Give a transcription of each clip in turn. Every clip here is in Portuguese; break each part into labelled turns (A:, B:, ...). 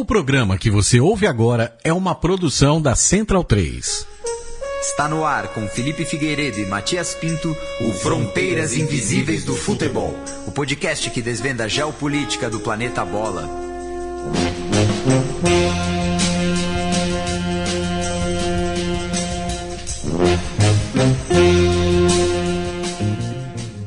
A: O programa que você ouve agora é uma produção da Central 3.
B: Está no ar com Felipe Figueiredo e Matias Pinto, o Fronteiras Invisíveis do Futebol, o podcast que desvenda a geopolítica do planeta Bola.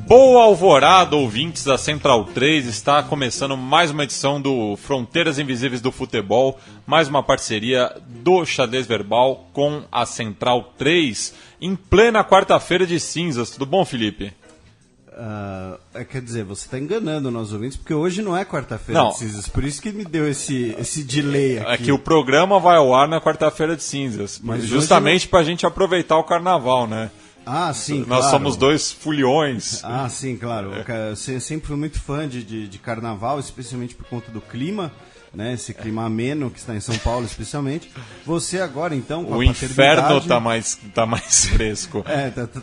C: Boa alvorada, ouvintes da Central 3, está começando mais uma edição do Fronteiras Invisíveis do Futebol, mais uma parceria do Xadrez Verbal com a Central 3, em plena quarta-feira de cinzas. Tudo bom, Felipe?
D: Quer dizer, você está enganando nós ouvintes, porque hoje não é quarta-feira de cinzas, por isso que me deu esse delay aqui.
C: É que o programa vai ao ar na quarta-feira de cinzas, mas justamente para a gente aproveitar o carnaval, né?
D: Ah, sim,
C: Nós
D: claro.
C: somos dois foliões.
D: Ah, sim, claro. Eu sempre fui muito fã de carnaval, especialmente por conta do clima, né? Esse clima ameno que está em São Paulo, especialmente. Você agora, então, com
C: o
D: a
C: inferno tá mais fresco.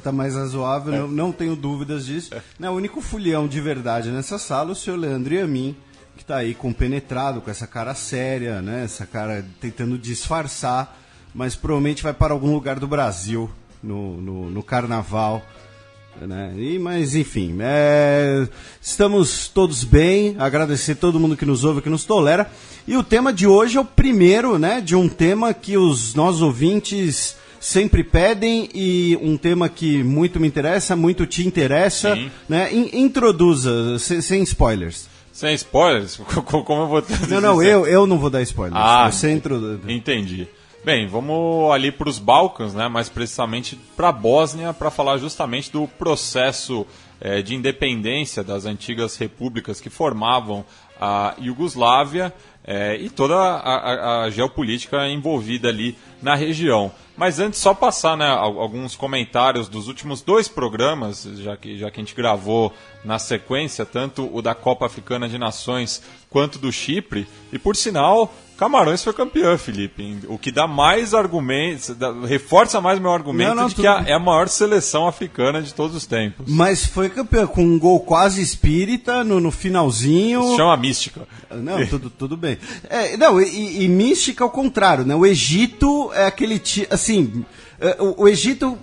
D: Tá mais razoável, não tenho dúvidas disso. O único folião de verdade nessa sala é o senhor Leandro Yamin, que está aí compenetrado, com essa cara séria, né? Essa cara tentando disfarçar, mas provavelmente vai para algum lugar do Brasil no carnaval, né? Mas enfim, estamos todos bem, agradecer todo mundo que nos ouve, que nos tolera, e o tema de hoje é o primeiro, né, de um tema que os nossos ouvintes sempre pedem, e um tema que muito me interessa, muito te interessa. Sim. Né? Introduza, sem spoilers.
C: Sem spoilers? Como eu vou dizer?
D: Não, eu não vou dar spoilers. Você
C: Entendi. Bem, vamos ali para os Balcãs, né, mais precisamente para a Bósnia, para falar justamente do processo de independência das antigas repúblicas que formavam a Iugoslávia e toda a geopolítica envolvida ali na região. Mas antes, só passar, né, alguns comentários dos últimos dois programas, já que a gente gravou na sequência, tanto o da Copa Africana de Nações quanto do Chipre, e por sinal, Camarões foi campeão, Felipe, o que dá mais argumentos, reforça mais meu argumento de que é a maior seleção africana de todos os tempos.
D: Mas foi campeão com um gol quase espírita no finalzinho.
C: Isso chama mística.
D: Não, tudo bem. E mística ao contrário, né? O Egito é aquele assim, o Egito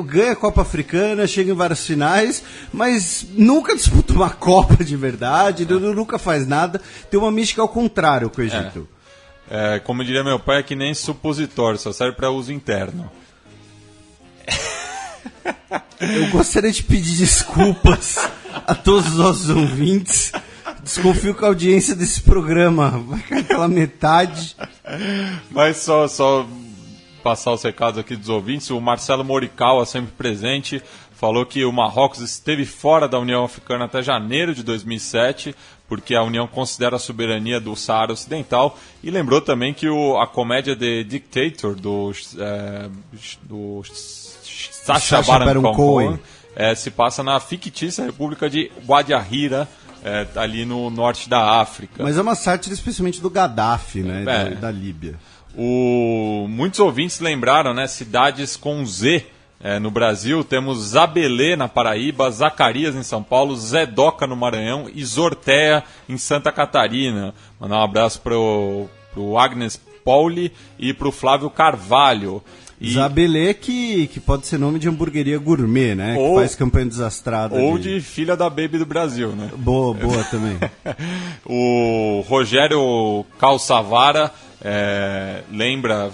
D: ganha a Copa Africana, chega em várias finais, mas nunca disputa uma Copa de verdade, nunca faz nada. Tem uma mística ao contrário com o Egito.
C: Como diria meu pai, é que nem supositório, só serve para uso interno.
D: Eu gostaria de pedir desculpas a todos os nossos ouvintes. Desconfio que a audiência desse programa vai cair pela metade.
C: Mas só passar os recados aqui dos ouvintes. O Marcelo Morikawa, sempre presente, falou que o Marrocos esteve fora da União Africana até janeiro de 2007, porque a União considera a soberania do Saara Ocidental, e lembrou também que a comédia The Dictator, do Sacha Baron Cohen, se passa na fictícia República de Guadalajara, ali no norte da África.
D: Mas é uma sátira especialmente do Gaddafi, né, da Líbia.
C: Muitos ouvintes lembraram, né, cidades com Z. No Brasil temos Zabelê na Paraíba, Zacarias em São Paulo, Zedoca no Maranhão e Zortea em Santa Catarina. Mandar um abraço pro Agnes Pauli e pro Flávio Carvalho.
D: Zabelê que pode ser nome de hamburgueria gourmet, né? Que faz campanha desastrada.
C: Ou de filha da Baby do Brasil, né?
D: Boa também.
C: O Rogério Calçavara lembra...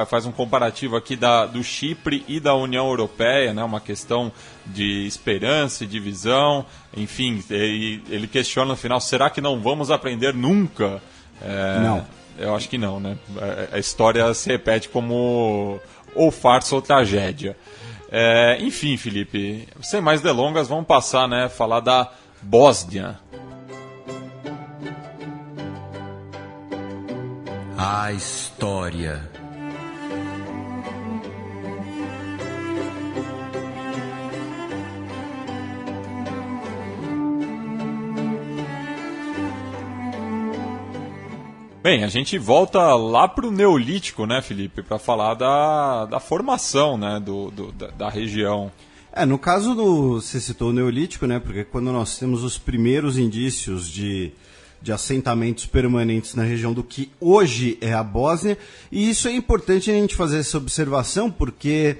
C: faz um comparativo aqui do Chipre e da União Europeia, né, uma questão de esperança e divisão, enfim, ele questiona no final, será que não vamos aprender nunca?
D: Não.
C: Eu acho que não, né? A história se repete como ou farsa ou tragédia. Enfim, Felipe, sem mais delongas, vamos passar, né, falar da Bósnia.
B: A história.
C: Bem, a gente volta lá para o Neolítico, né, Felipe, para falar da formação, né, da região.
D: No caso, você citou o Neolítico, né, porque quando nós temos os primeiros indícios de de assentamentos permanentes na região do que hoje é a Bósnia. E isso é importante a gente fazer essa observação, porque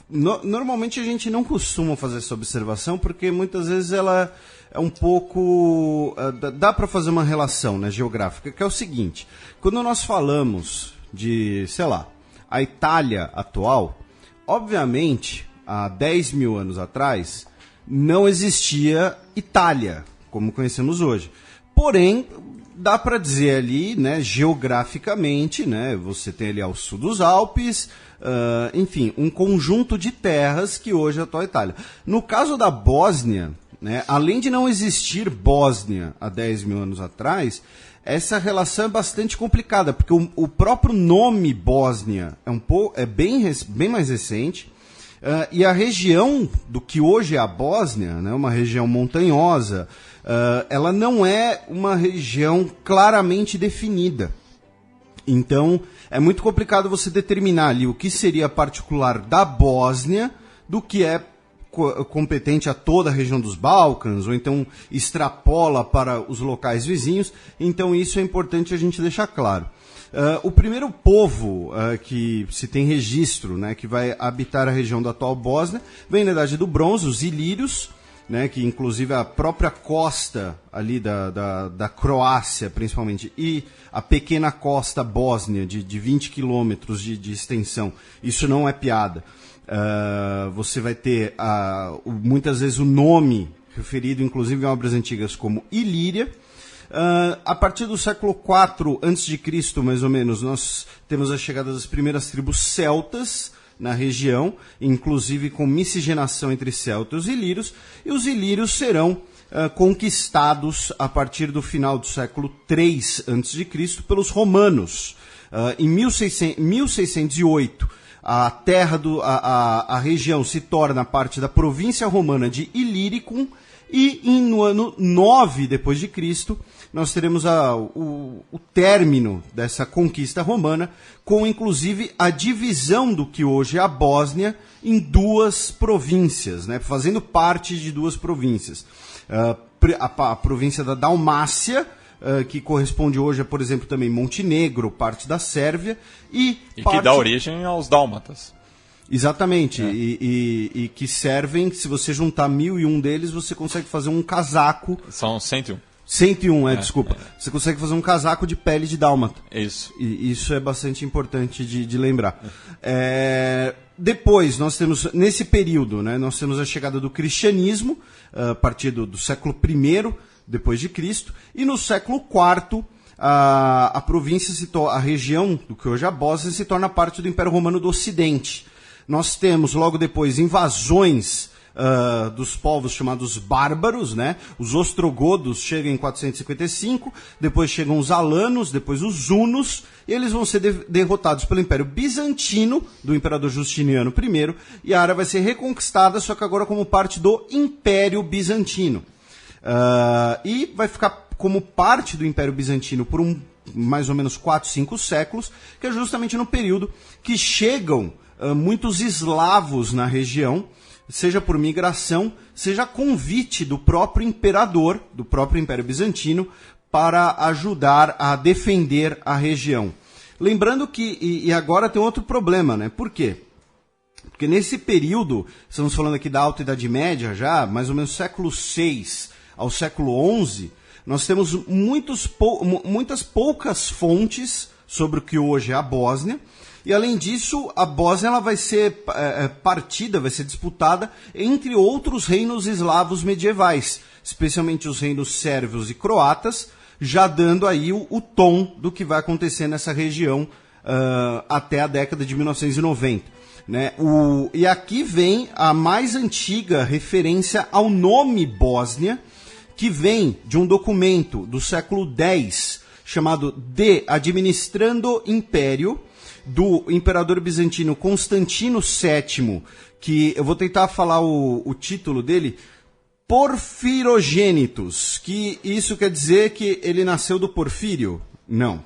D: normalmente a gente não costuma fazer essa observação, porque muitas vezes ela é um pouco... dá para fazer uma relação, né, geográfica, que é o seguinte: quando nós falamos de, sei lá, a Itália atual, obviamente, há 10 mil anos atrás, não existia Itália, como conhecemos hoje. Porém, dá para dizer ali, né, geograficamente, né, você tem ali ao sul dos Alpes, enfim, um conjunto de terras que hoje é a atual Itália. No caso da Bósnia, né, além de não existir Bósnia há 10 mil anos atrás, essa relação é bastante complicada, porque o próprio nome Bósnia é bem mais recente. E a região do que hoje é a Bósnia, né, uma região montanhosa, ela não é uma região claramente definida. Então, é muito complicado você determinar ali o que seria particular da Bósnia do que é competente a toda a região dos Balcãs, ou então extrapola para os locais vizinhos. Então, isso é importante a gente deixar claro. O primeiro povo que se tem registro, né, que vai habitar a região da atual Bósnia, vem na Idade do Bronze, os ilírios, né, que inclusive a própria costa ali da Croácia, principalmente, e a pequena costa bósnia de 20 quilômetros de extensão, isso não é piada. Você vai ter muitas vezes o nome referido, inclusive em obras antigas, como Ilíria. A partir do século IV a.C., mais ou menos, nós temos a chegada das primeiras tribos celtas na região, inclusive com miscigenação entre celtas e ilírios, e os ilírios serão conquistados a partir do final do século III a.C. pelos romanos. Em 1608, a região se torna parte da província romana de Illyricum, e no ano 9 depois de Cristo, nós teremos o término dessa conquista romana, com inclusive a divisão do que hoje é a Bósnia em duas províncias, né, fazendo parte de duas províncias. A província da Dalmácia, que corresponde hoje a, por exemplo, também Montenegro, parte da Sérvia, e
C: que dá origem aos dálmatas.
D: Exatamente, e que servem, se você juntar 1001 deles, você consegue fazer um casaco.
C: São 101.
D: 101, desculpa. Você consegue fazer um casaco de pele de dálmata.
C: Isso.
D: E isso é bastante importante de lembrar. Depois, nós temos, nesse período, né, nós temos a chegada do cristianismo, a partir do século I depois de Cristo, e no século IV, a província, a região do que hoje é a Bósnia, se torna parte do Império Romano do Ocidente. Nós temos, logo depois, invasões dos povos chamados bárbaros, né? Os ostrogodos chegam em 455, depois chegam os alanos, depois os hunos, e eles vão ser derrotados pelo Império Bizantino, do Imperador Justiniano I, e a área vai ser reconquistada, só que agora como parte do Império Bizantino. E vai ficar como parte do Império Bizantino por mais ou menos 4, 5 séculos, que é justamente no período que chegam muitos eslavos na região, seja por migração, seja a convite do próprio imperador, do próprio Império Bizantino, para ajudar a defender a região. Lembrando que, e agora tem outro problema, né? Por quê? Porque nesse período, estamos falando aqui da Alta Idade Média já, mais ou menos século VI ao século XI, nós temos muitas poucas fontes sobre o que hoje é a Bósnia. E, além disso, a Bósnia ela vai ser vai ser disputada entre outros reinos eslavos medievais, especialmente os reinos sérvios e croatas, já dando aí o tom do que vai acontecer nessa região até a década de 1990. Né? E aqui vem a mais antiga referência ao nome Bósnia, que vem de um documento do século X, chamado De Administrando Império, do imperador bizantino Constantino VII, que eu vou tentar falar o título dele, Porfirogênitos, que isso quer dizer que ele nasceu do Porfírio? Não.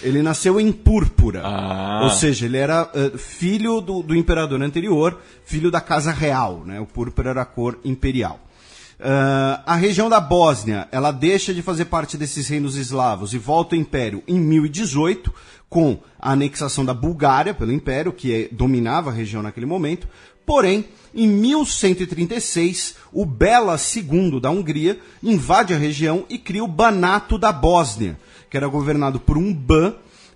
D: Ele nasceu em púrpura. Ou seja, ele era filho do imperador anterior, filho da casa real, né? O púrpura era a cor imperial. A região da Bósnia, ela deixa de fazer parte desses reinos eslavos e volta ao Império em 1018, com a anexação da Bulgária pelo Império, que dominava a região naquele momento. Porém, em 1136, o Bela II da Hungria invade a região e cria o Banato da Bósnia, que era governado por um ban,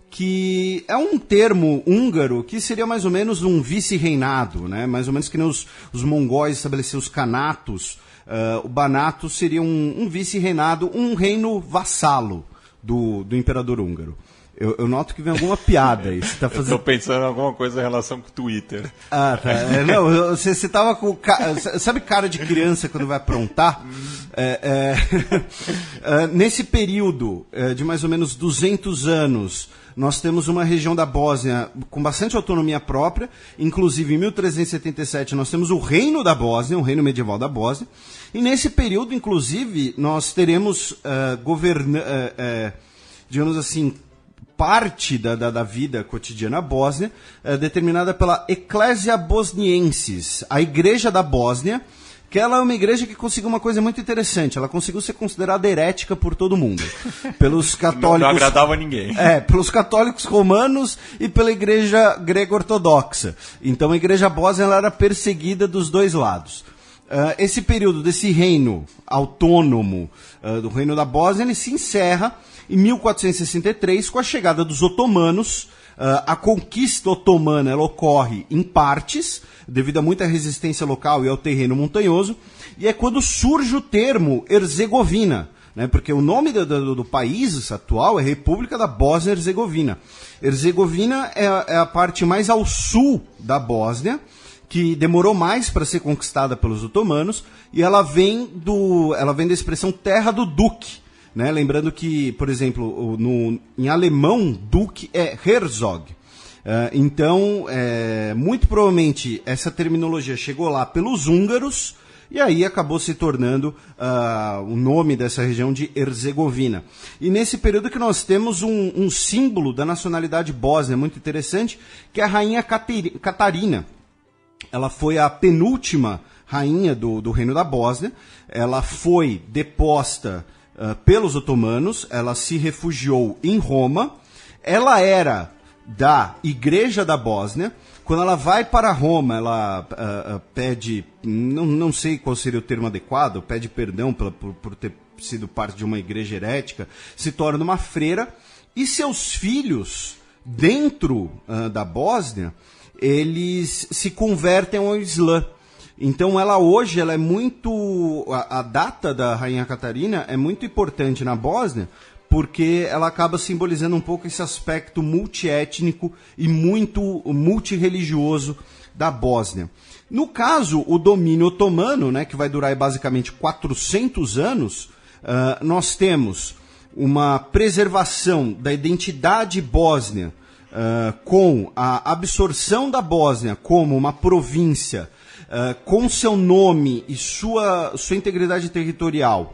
D: que é um termo húngaro que seria mais ou menos um vice-reinado, né? Mais ou menos que nem os mongóis estabeleciam os canatos. O Banato seria um vice-reinado, um reino vassalo do imperador húngaro. Eu noto que vem alguma piada aí. Você tá fazendo...
C: Eu tô pensando em alguma coisa em relação com o Twitter.
D: Ah, tá. Não, você tava com... Sabe cara de criança quando vai aprontar? Nesse período de mais ou menos 200 anos, nós temos uma região da Bósnia com bastante autonomia própria. Inclusive, em 1377, nós temos o Reino da Bósnia, o Reino Medieval da Bósnia. E nesse período, inclusive, nós teremos digamos assim, parte da vida cotidiana bósnia, determinada pela Ecclesia Bosniensis, a Igreja da Bósnia, que ela é uma igreja que conseguiu uma coisa muito interessante. Ela conseguiu ser considerada herética por todo mundo. Pelos católicos...
C: Não agradava ninguém.
D: Pelos católicos romanos e pela igreja grego-ortodoxa. Então a igreja bósnia ela era perseguida dos dois lados. Esse período desse reino autônomo do reino da Bósnia, ele se encerra em 1463 com a chegada dos otomanos. A conquista otomana ela ocorre em partes, devido a muita resistência local e ao terreno montanhoso, e é quando surge o termo Herzegovina, né, porque o nome do país atual é República da Bósnia-Herzegovina. Herzegovina é a parte mais ao sul da Bósnia, que demorou mais para ser conquistada pelos otomanos, e ela vem da expressão terra do duque. Né? Lembrando que, por exemplo, em alemão, duque é Herzog. Então, muito provavelmente, essa terminologia chegou lá pelos húngaros, e aí acabou se tornando o nome dessa região de Herzegovina. E nesse período que nós temos um símbolo da nacionalidade bósnia muito interessante, que é a rainha Catarina. Ela foi a penúltima rainha do Reino da Bósnia. Ela foi deposta pelos otomanos, ela se refugiou em Roma. Ela era da Igreja da Bósnia. Quando ela vai para Roma, ela pede, não sei qual seria o termo adequado, pede perdão por ter sido parte de uma igreja herética, se torna uma freira, e seus filhos, dentro da Bósnia, eles se convertem ao Islã. Então hoje ela é muito... A data da Rainha Catarina é muito importante na Bósnia, porque ela acaba simbolizando um pouco esse aspecto multiétnico e muito multirreligioso da Bósnia. No caso, o domínio otomano, né, que vai durar basicamente 400 anos, nós temos uma preservação da identidade bósnia com a absorção da Bósnia como uma província com seu nome e sua integridade territorial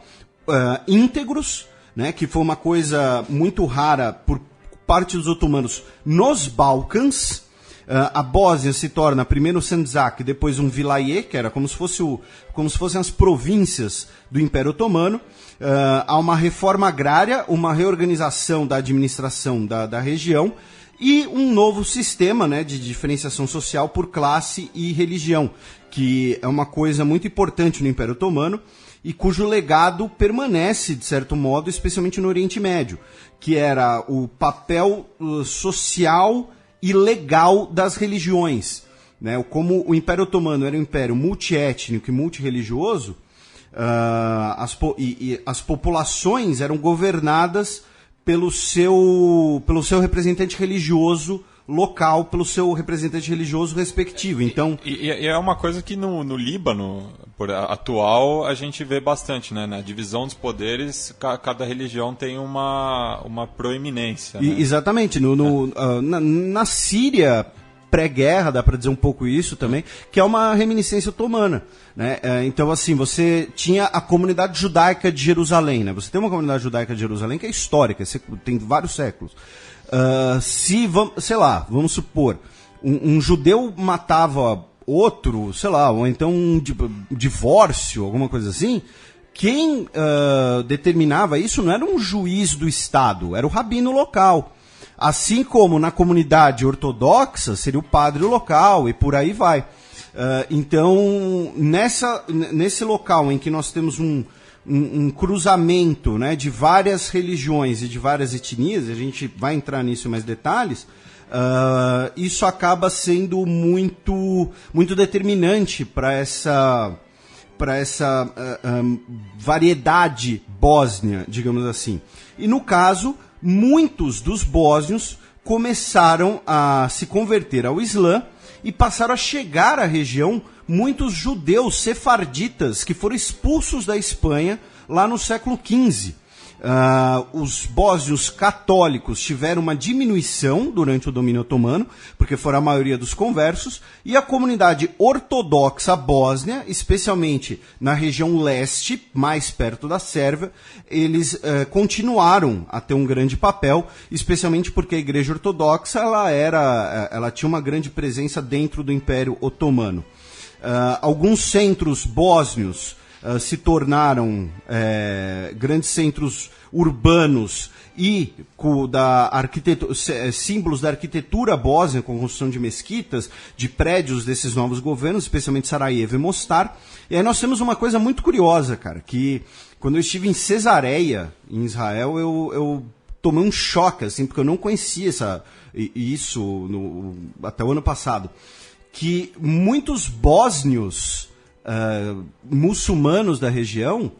D: íntegros, né, que foi uma coisa muito rara por parte dos otomanos nos Balcãs. A Bósnia se torna primeiro Sandžak, depois um vilaye, que era como se fossem as províncias do Império Otomano. Há uma reforma agrária, uma reorganização da administração da região e um novo sistema, né, de diferenciação social por classe e religião, que é uma coisa muito importante no Império Otomano e cujo legado permanece, de certo modo, especialmente no Oriente Médio, que era o papel social e legal das religiões. Né? Como o Império Otomano era um império multiétnico e multirreligioso, as populações eram governadas pelo seu representante religioso local, pelo seu representante religioso respectivo. Então,
C: e é uma coisa que no Líbano atual a gente vê bastante, né? Na divisão dos poderes, cada religião tem uma proeminência. Né?
D: Exatamente. Na Síria pré-guerra, dá para dizer um pouco isso também, que é uma reminiscência otomana. Né? Então, assim, você tinha a comunidade judaica de Jerusalém. Né? Você tem uma comunidade judaica de Jerusalém que é histórica, tem vários séculos. Vamos supor, um judeu matava outro, sei lá, ou então um divórcio, alguma coisa assim, quem determinava isso não era um juiz do Estado, era o rabino local. Assim como na comunidade ortodoxa seria o padre local e por aí vai. Então, nesse local em que nós temos um cruzamento, né, de várias religiões e de várias etnias, a gente vai entrar nisso em mais detalhes, isso acaba sendo muito determinante para essa variedade bósnia, digamos assim. E no caso, muitos dos bósnios começaram a se converter ao Islã e passaram a chegar à região muitos judeus sefarditas que foram expulsos da Espanha lá no século XV. Os bósnios católicos tiveram uma diminuição durante o domínio otomano, porque foram a maioria dos conversos, e a comunidade ortodoxa bósnia, especialmente na região leste, mais perto da Sérvia, eles continuaram a ter um grande papel, especialmente porque a Igreja Ortodoxa ela tinha uma grande presença dentro do Império Otomano. Alguns centros bósnios se tornaram grandes centros urbanos e símbolos da arquitetura bósnia, com construção de mesquitas, de prédios desses novos governos, especialmente Sarajevo e Mostar. E aí nós temos uma coisa muito curiosa, cara, que quando eu estive em Cesareia, em Israel, eu tomei um choque, assim, porque eu não conhecia isso até o ano passado, que muitos bósnios muçulmanos da região,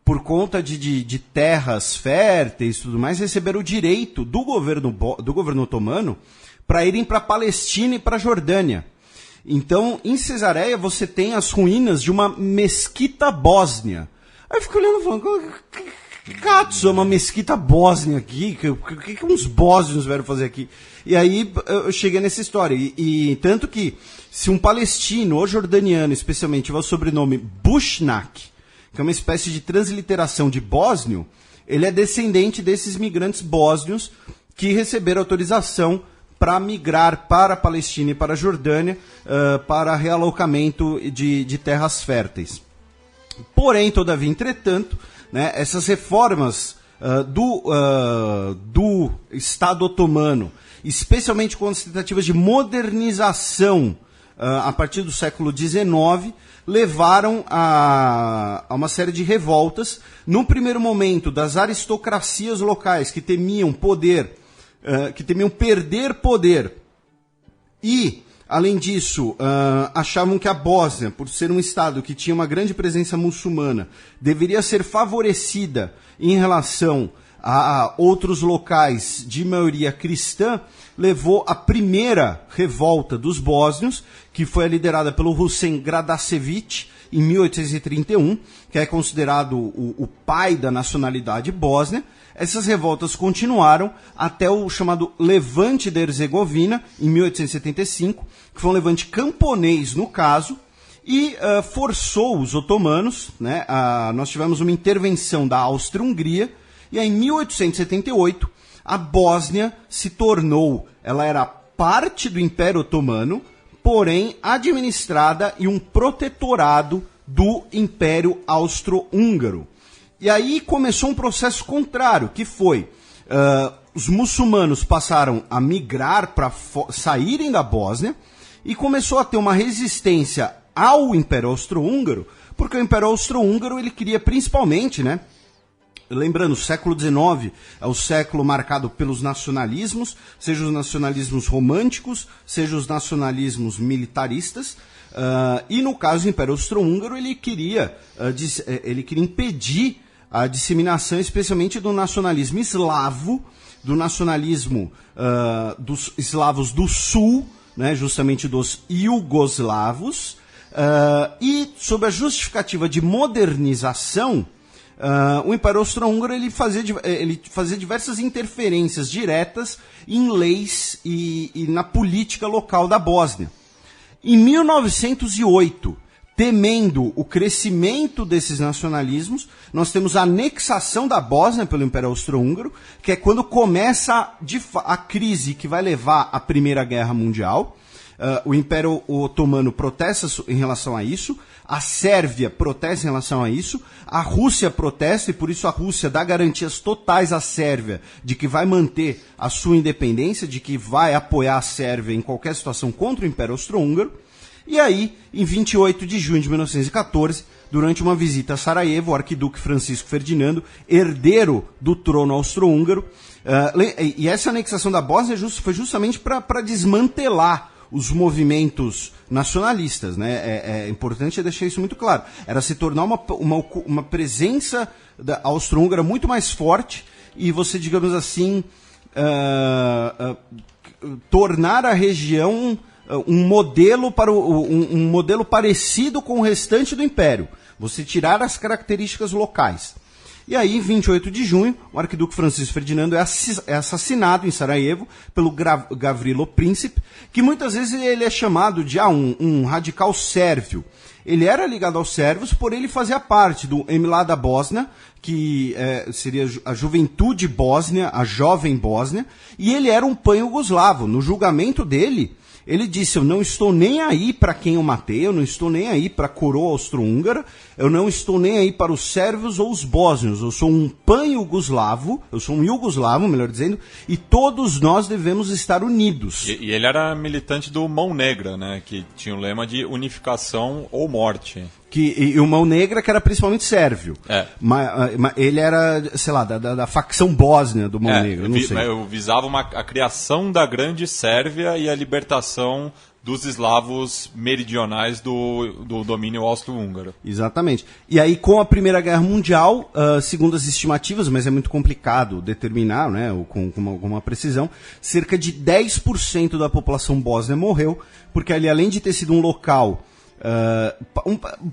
D: por conta de terras férteis e tudo mais, receberam o direito do governo otomano para irem para a Palestina e para a Jordânia. Então, em Cesareia, você tem as ruínas de uma mesquita bósnia. Aí eu fico olhando e falando, que gatos é uma mesquita bósnia aqui? O que uns bósnios vieram fazer aqui? E aí eu cheguei nessa história. E tanto que, se um palestino ou jordaniano, especialmente, tiver o sobrenome Bushnak, que é uma espécie de transliteração de bósnio, ele é descendente desses migrantes bósnios que receberam autorização para migrar para a Palestina e para a Jordânia para realocamento de terras férteis. Porém, todavia, entretanto, né, essas reformas do Estado otomano, especialmente com as tentativas de modernização a partir do século XIX, levaram a uma série de revoltas, num primeiro momento das aristocracias locais que temiam perder poder e, além disso, achavam que a Bósnia, por ser um estado que tinha uma grande presença muçulmana, deveria ser favorecida em relação a outros locais de maioria cristã, levou à primeira revolta dos bósnios, que foi liderada pelo Hussein Gradašević, em 1831, que é considerado o pai da nacionalidade bósnia. Essas revoltas continuaram até o chamado Levante da Herzegovina, em 1875, que foi um levante camponês no caso, e forçou os otomanos, né, nós tivemos uma intervenção da Áustria-Hungria, e aí, em 1878, a Bósnia ela era parte do Império Otomano, porém administrada em um protetorado do Império Austro-Húngaro. E aí começou um processo contrário, que foi, os muçulmanos passaram a migrar para saírem da Bósnia, e começou a ter uma resistência ao Império Austro-Húngaro, porque o Império Austro-Húngaro ele queria principalmente, né, lembrando, o século XIX é o século marcado pelos nacionalismos, seja os nacionalismos românticos, seja os nacionalismos militaristas, e no caso do Império Austro-Húngaro ele queria impedir a disseminação especialmente do nacionalismo eslavo, do nacionalismo dos eslavos do sul, né, justamente dos iugoslavos, e sob a justificativa de modernização, o Império Austro-Húngaro ele fazia diversas interferências diretas em leis e na política local da Bósnia. Em 1908, temendo o crescimento desses nacionalismos, nós temos a anexação da Bósnia pelo Império Austro-Húngaro, que é quando começa a crise que vai levar à Primeira Guerra Mundial. o Império Otomano protesta em relação a isso, a Sérvia protesta em relação a isso, a Rússia protesta e por isso a Rússia dá garantias totais à Sérvia de que vai manter a sua independência, de que vai apoiar a Sérvia em qualquer situação contra o Império Austro-Húngaro. E aí, em 28 de junho de 1914, durante uma visita a Sarajevo, o arquiduque Francisco Ferdinando, herdeiro do trono austro-húngaro, e essa anexação da Bósnia foi justamente para desmantelar os movimentos nacionalistas, né? É importante deixar isso muito claro. Era se tornar uma presença da austro-húngara muito mais forte e você, digamos assim, tornar a região um modelo um modelo parecido com o restante do Império. Você tirar as características locais. E aí, em 28 de junho, o arquiduque Francisco Ferdinando é assassinado em Sarajevo pelo Gavrilo Princip, que muitas vezes ele é chamado de um radical sérvio. Ele era ligado aos sérvios, porém ele fazia parte do MLA da Bósnia, que seria a Juventude Bósnia, a Jovem Bósnia, e ele era um pan-iugoslavo. No julgamento dele, ele disse, eu não estou nem aí para quem eu matei, eu não estou nem aí para a coroa austro-húngara, eu não estou nem aí para os sérvios ou os bósnios, eu sou um pan-iugoslavo, eu sou um iugoslavo, melhor dizendo, e todos nós devemos estar unidos.
C: E ele era militante do Mão Negra, né, que tinha o lema de unificação ou morte.
D: E o Mão Negra, que era principalmente sérvio. Mas ele era, sei lá, da facção bósnia do Mão Negra, não sei.
C: Eu visava a criação da grande Sérvia e a libertação dos eslavos meridionais do domínio austro-húngaro.
D: Exatamente. E aí, com a Primeira Guerra Mundial, segundo as estimativas, mas é muito complicado determinar, né, com uma precisão, cerca de 10% da população bósnia morreu, porque ali, além de ter sido um local...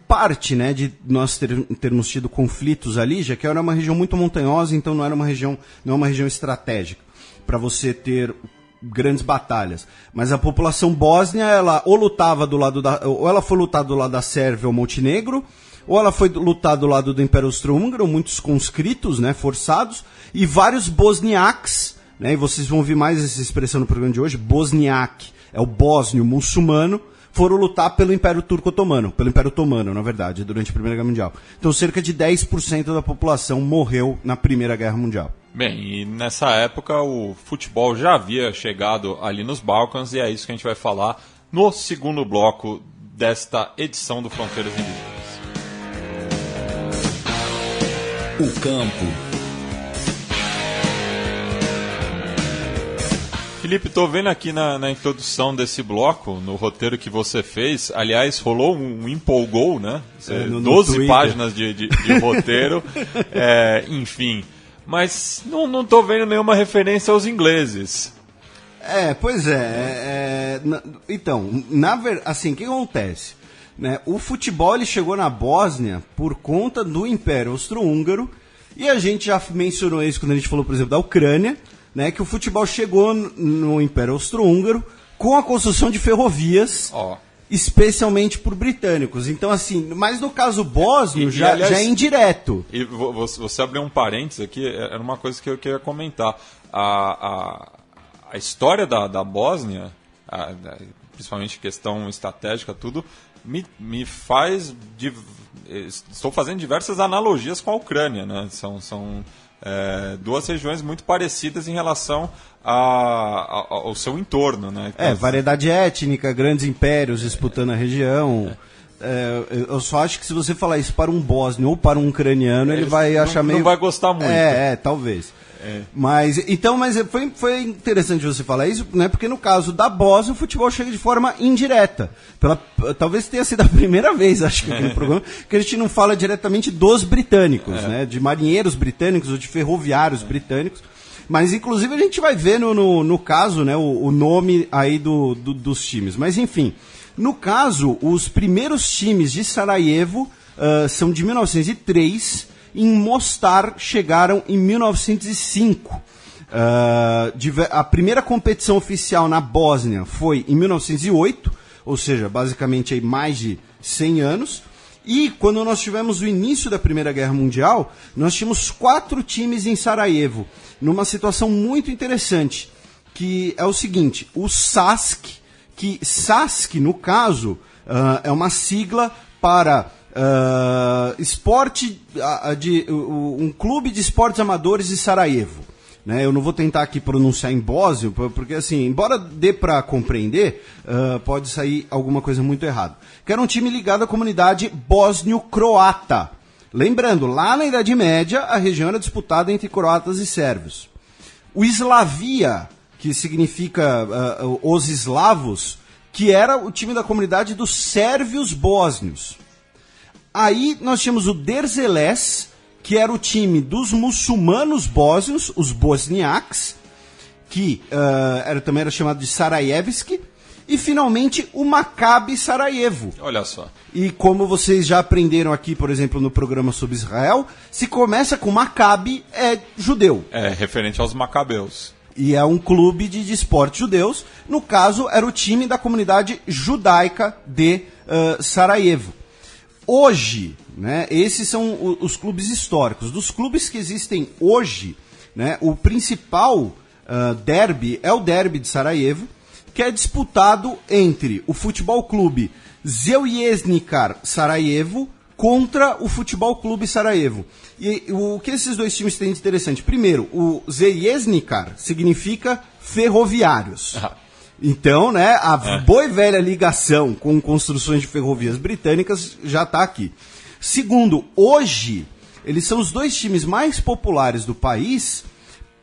D: parte, né, de nós termos tido conflitos ali, já que era uma região muito montanhosa, então não é uma região estratégica para você ter grandes batalhas. Mas a população bósnia, ela ou lutava ou ela foi lutar do lado da Sérvia ou Montenegro, ou ela foi lutar do lado do Império Austro-Húngaro, muitos conscritos, né, forçados, e vários bosniaques, né, e vocês vão ouvir mais essa expressão no programa de hoje, bosniak, é o bósnio muçulmano, foram lutar pelo Império Turco-Otomano, pelo Império Otomano, na verdade, durante a Primeira Guerra Mundial. Então, cerca de 10% da população morreu na Primeira Guerra Mundial.
C: Bem, e nessa época o futebol já havia chegado ali nos Balcãs e é isso que a gente vai falar no segundo bloco desta edição do Fronteiras Invisíveis.
A: O campo.
C: Felipe, estou vendo aqui na introdução desse bloco, no roteiro que você fez, aliás, rolou um empolgou, né? 12
D: Twitter.
C: Páginas de roteiro, enfim. Mas não estou vendo nenhuma referência aos ingleses.
D: Pois é. Então, assim, o que acontece? Né? O futebol ele chegou na Bósnia por conta do Império Austro-Húngaro, e a gente já mencionou isso quando a gente falou, por exemplo, da Ucrânia, né, que o futebol chegou no Império Austro-Húngaro com a construção de ferrovias, especialmente por britânicos. Então, assim, mas no caso bósnio já é indireto.
C: E você abriu um parênteses aqui, era uma coisa que eu queria comentar. A história da Bósnia, principalmente questão estratégica, tudo, me faz... estou fazendo diversas analogias com a Ucrânia, né? São duas regiões muito parecidas em relação ao seu entorno, né?
D: Variedade étnica, grandes impérios disputando a região. Eu só acho que se você falar isso para um bósnio ou para um ucraniano, ele vai achar meio...
C: Não vai gostar muito.
D: Talvez. Mas foi interessante você falar isso, né? Porque no caso da Bósnia, o futebol chega de forma indireta. Talvez tenha sido a primeira vez, acho que aqui no programa, que a gente não fala diretamente dos britânicos, né? De marinheiros britânicos ou de ferroviários britânicos. Mas, inclusive, a gente vai ver no caso, né, o nome aí dos times. Mas, enfim, no caso, os primeiros times de Sarajevo são de 1903. Em Mostar chegaram em 1905. A primeira competição oficial na Bósnia foi em 1908, ou seja, basicamente aí mais de 100 anos. E quando nós tivemos o início da Primeira Guerra Mundial, nós tínhamos 4 times em Sarajevo, numa situação muito interessante, que é o seguinte: o SASK, que SASK, no caso, é uma sigla para um clube de esportes amadores de Sarajevo. Né? Eu não vou tentar aqui pronunciar em bósnio, porque assim, embora dê para compreender, pode sair alguma coisa muito errada. Que era um time ligado à comunidade bósnio-croata. Lembrando, lá na Idade Média, a região era disputada entre croatas e sérvios. O Slavia, que significa os eslavos, que era o time da comunidade dos sérvios bósnios. Aí nós tínhamos o Derzeles, que era o time dos muçulmanos bósnios, os bosniaques, que também era chamado de Sarajevski, e finalmente o Maccabi Sarajevo.
C: Olha só.
D: E como vocês já aprenderam aqui, por exemplo, no programa sobre Israel, se começa com Maccabi, é judeu.
C: É, referente aos macabeus.
D: E é um clube de esportes judeus. No caso, era o time da comunidade judaica de Sarajevo. Hoje, né, esses são os clubes históricos. Dos clubes que existem hoje, né, o principal derby é o derby de Sarajevo, que é disputado entre o Futebol Clube Zeljezničar Sarajevo contra o Futebol Clube Sarajevo. E o que esses dois times têm de interessante? Primeiro, o Zeljezničar significa ferroviários. Então, né, a boa e velha ligação com construções de ferrovias britânicas já está aqui. Segundo, hoje, eles são os dois times mais populares do país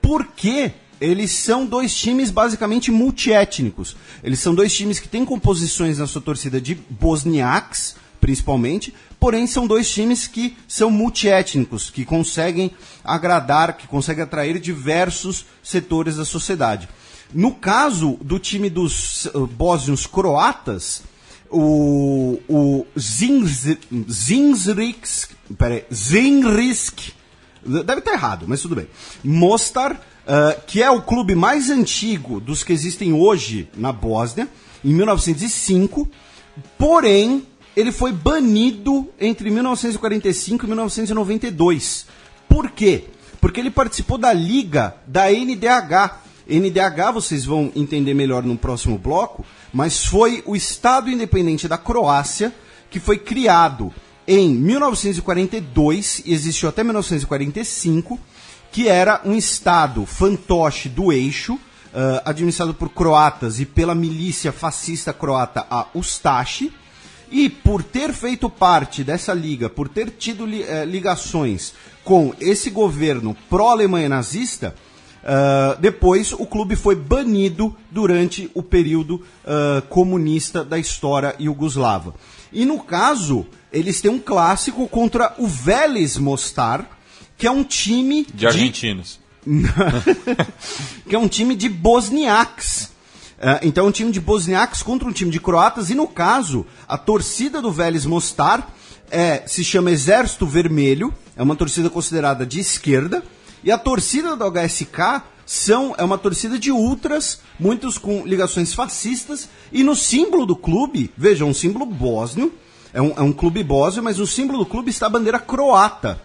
D: porque eles são dois times basicamente multiétnicos. Eles são dois times que têm composições na sua torcida de bosniaques, principalmente, porém são dois times que são multiétnicos, que conseguem agradar, que conseguem atrair diversos setores da sociedade. No caso do time dos bósnios croatas, o Zrinjsk, deve estar errado, mas tudo bem, Mostar, que é o clube mais antigo dos que existem hoje na Bósnia, em 1905, porém, ele foi banido entre 1945 e 1992. Por quê? Porque ele participou da liga da NDH. NDH vocês vão entender melhor no próximo bloco, mas foi o Estado Independente da Croácia, que foi criado em 1942 e existiu até 1945, que era um estado fantoche do eixo, administrado por croatas e pela milícia fascista croata, a Ustashi, e por ter feito parte dessa liga, por ter tido ligações com esse governo pró-Alemanha nazista, depois o clube foi banido durante o período comunista da história iugoslava. E no caso, eles têm um clássico contra o Vélez Mostar, que é um time
C: de argentinos.
D: Que é um time de bosniaques. Então é um time de bosniaques contra um time de croatas. E no caso, a torcida do Vélez Mostar se chama Exército Vermelho. É uma torcida considerada de esquerda. E a torcida do HSK é uma torcida de ultras, muitos com ligações fascistas. E no símbolo do clube, veja, um símbolo bósnio. É um clube bósnio, mas no símbolo do clube está a bandeira croata.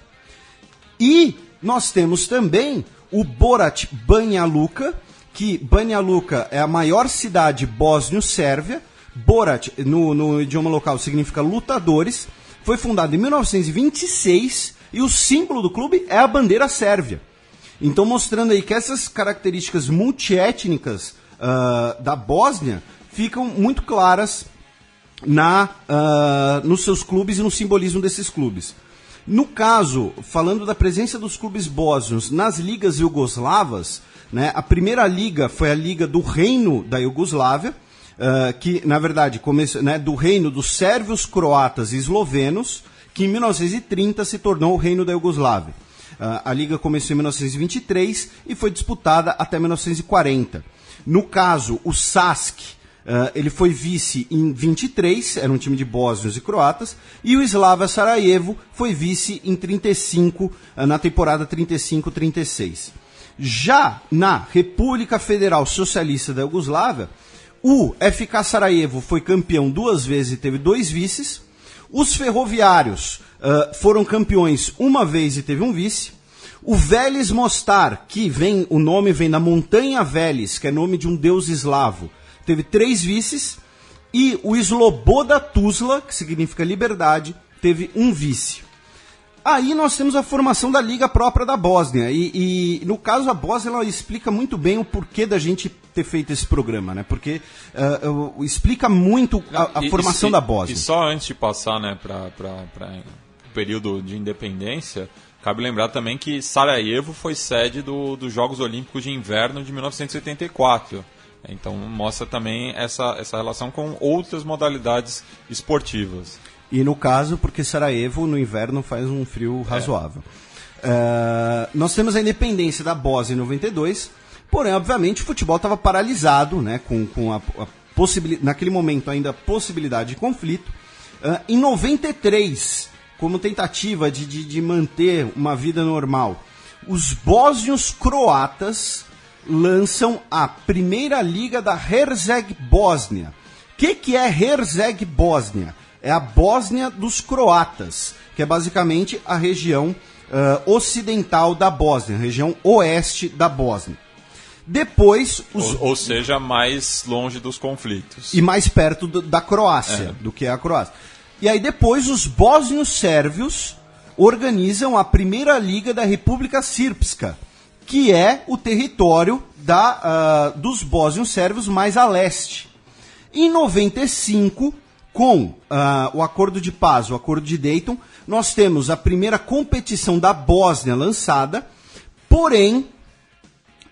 D: E nós temos também o Borac Banja Luka, que Banja Luka é a maior cidade bósnio-sérvia. Borac, no idioma local, significa lutadores. Foi fundado em 1926 e o símbolo do clube é a bandeira sérvia. Então, mostrando aí que essas características multiétnicas da Bósnia ficam muito claras nos seus clubes e no simbolismo desses clubes. No caso, falando da presença dos clubes bósnios nas ligas iugoslavas, né, a primeira liga foi a Liga do Reino da Iugoslávia, que, na verdade, começou, né, do reino dos sérvios, croatas e eslovenos, que em 1930 se tornou o Reino da Iugoslávia. A liga começou em 1923 e foi disputada até 1940. No caso, o SASK, ele foi vice em 23, era um time de bósnios e croatas, e o Slavia Sarajevo foi vice em 35, na temporada 35-36. Já na República Federal Socialista da Iugoslávia, o FK Sarajevo foi campeão 2 vezes e teve 2 vices. Os ferroviários foram campeões 1 vez e teve 1 vice. O Vélez Mostar, que o nome vem da Montanha Vélez, que é nome de um deus eslavo, teve 3 vices, e o Sloboda Tuzla, que significa liberdade, teve 1 vice. Aí nós temos a formação da liga própria da Bósnia, e no caso a Bósnia ela explica muito bem o porquê da gente ter feito esse programa, né? Porque explica muito a formação da Bósnia.
C: E só antes de passar, né, para o período de independência, cabe lembrar também que Sarajevo foi sede dos Jogos Olímpicos de Inverno de 1984. Então mostra também essa relação com outras modalidades esportivas.
D: E no caso, porque Sarajevo no inverno faz um frio razoável. Nós temos a independência da Bósnia em 92, porém, obviamente, o futebol estava paralisado, né, com a naquele momento ainda a possibilidade de conflito. Em 93, como tentativa de manter uma vida normal, os bósnios croatas lançam a primeira liga da Herceg-Bósnia. O que é Herceg-Bósnia? É a Bósnia dos croatas, que é basicamente a região ocidental da Bósnia, a região oeste da Bósnia. Depois...
C: Ou seja, mais longe dos conflitos.
D: E mais perto da Croácia, do que é a Croácia. E aí depois os bósnios sérvios organizam a primeira liga da República Srpska, que é o território dos bósnios sérvios mais a leste. Em 95, com o Acordo de Paz, o Acordo de Dayton, nós temos a primeira competição da Bósnia lançada, porém,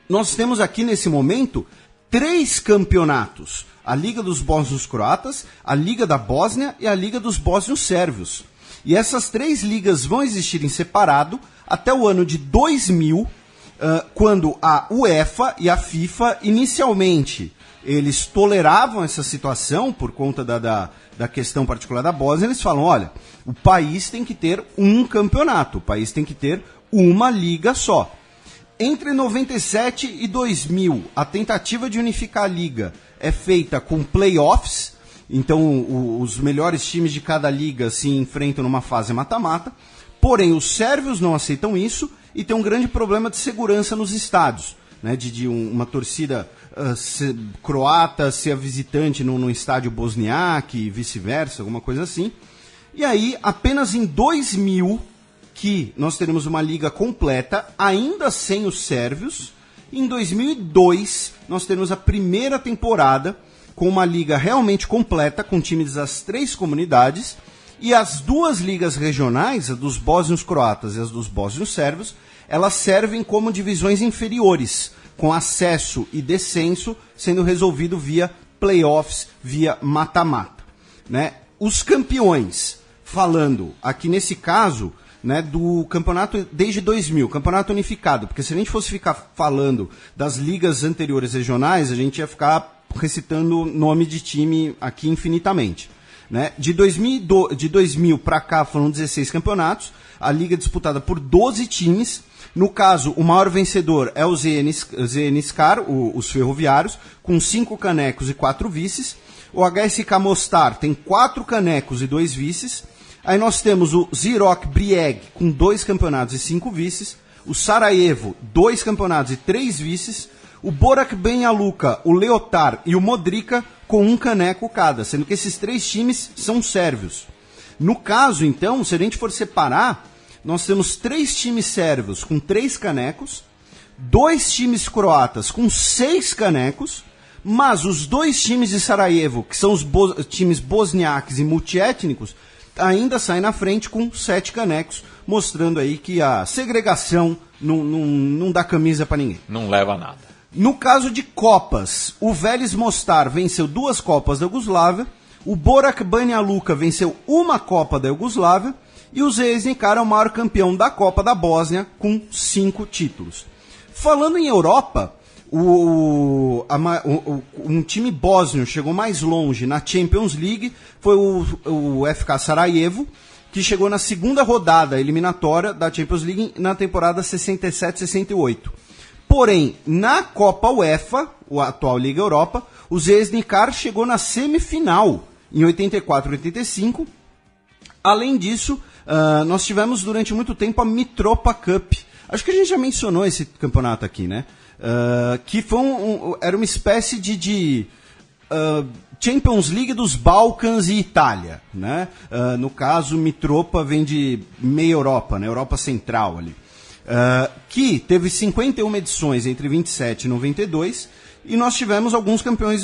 D: nós temos aqui nesse momento 3 campeonatos. A Liga dos Bósnios Croatas, a Liga da Bósnia e a Liga dos Bósnios Sérvios. E essas 3 ligas vão existir em separado até o ano de 2000, quando a UEFA e a FIFA, inicialmente, eles toleravam essa situação por conta da questão particular da Bósnia. Eles falam, olha, o país tem que ter um campeonato, o país tem que ter uma liga só. Entre 97 e 2000, a tentativa de unificar a liga é feita com playoffs, então os melhores times de cada liga se enfrentam numa fase mata-mata, porém os sérvios não aceitam isso e tem um grande problema de segurança nos estádios, né, de uma torcida croata ser a visitante num estádio bosniaque e vice-versa, alguma coisa assim. E aí, apenas em 2000, que nós teremos uma liga completa, ainda sem os sérvios. Em 2002, nós teremos a primeira temporada com uma liga realmente completa, com times das 3 comunidades, e as 2 ligas regionais, a dos bósnios croatas e as dos bósnios sérvios, elas servem como divisões inferiores, com acesso e descenso sendo resolvido via playoffs, via mata-mata, né? Os campeões, falando aqui nesse caso, né, do campeonato desde 2000, campeonato unificado, porque se a gente fosse ficar falando das ligas anteriores regionais, a gente ia ficar recitando nome de time aqui infinitamente, né? De 2000 para cá foram 16 campeonatos, a liga é disputada por 12 times. No caso, o maior vencedor é o Zeniskar, os ferroviários, com 5 canecos e 4 vices. O HSK Mostar tem 4 canecos e 2 vices. Aí nós temos o Zirok Brieg, com 2 campeonatos e 5 vices. O Sarajevo, 2 campeonatos e 3 vices. O Borac Banja Luka, o Leotar e o Modrica, com 1 caneco cada, sendo que esses 3 times são sérvios. No caso, então, se a gente for separar, nós temos 3 times sérvios com 3 canecos, 2 times croatas com 6 canecos, mas os 2 times de Sarajevo, que são os times bosniaques e multiétnicos, ainda saem na frente com 7 canecos, mostrando aí que a segregação não dá camisa para ninguém.
C: Não leva a nada.
D: No caso de Copas, o Vélez Mostar venceu 2 Copas da Iugoslávia, o Borac Banja Luka venceu 1 Copa da Iugoslávia, e o Zveznikar é o maior campeão da Copa da Bósnia, com 5 títulos. Falando em Europa, um time bósnio chegou mais longe na Champions League, foi o FK Sarajevo, que chegou na 2ª rodada eliminatória da Champions League na temporada 67-68. Porém, na Copa UEFA, a atual Liga Europa, o Zveznikar chegou na semifinal em 84-85. Além disso, nós tivemos durante muito tempo a Mitropa Cup. Acho que a gente já mencionou esse campeonato aqui, né? Que foi era uma espécie de Champions League dos Balcãs e Itália, né? No caso, Mitropa vem de meia Europa, né? Europa Central ali. Que teve 51 edições entre 27 e 92, e nós tivemos alguns campeões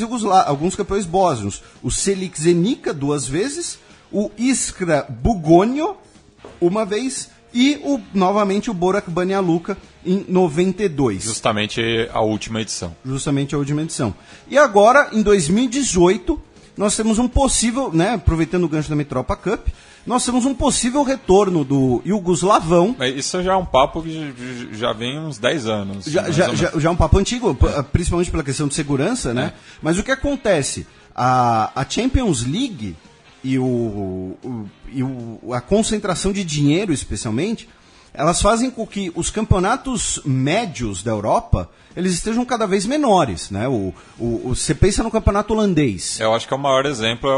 D: bósnios. O Čelik Zenica 2 vezes, o Iskra Bugonjo uma vez e novamente o Borac Banja Luka em 92.
C: Justamente a última edição.
D: E agora, em 2018, nós temos um possível, né, aproveitando o gancho da Mitropa Cup, nós temos um possível retorno do Iugoslavão.
C: Isso já é um papo que já vem uns 10 anos.
D: Já é um papo antigo, principalmente pela questão de segurança, né? Mas o que acontece? A Champions League e a concentração de dinheiro, especialmente, elas fazem com que os campeonatos médios da Europa eles estejam cada vez menores, né? Você pensa no campeonato holandês.
C: Eu acho que o maior exemplo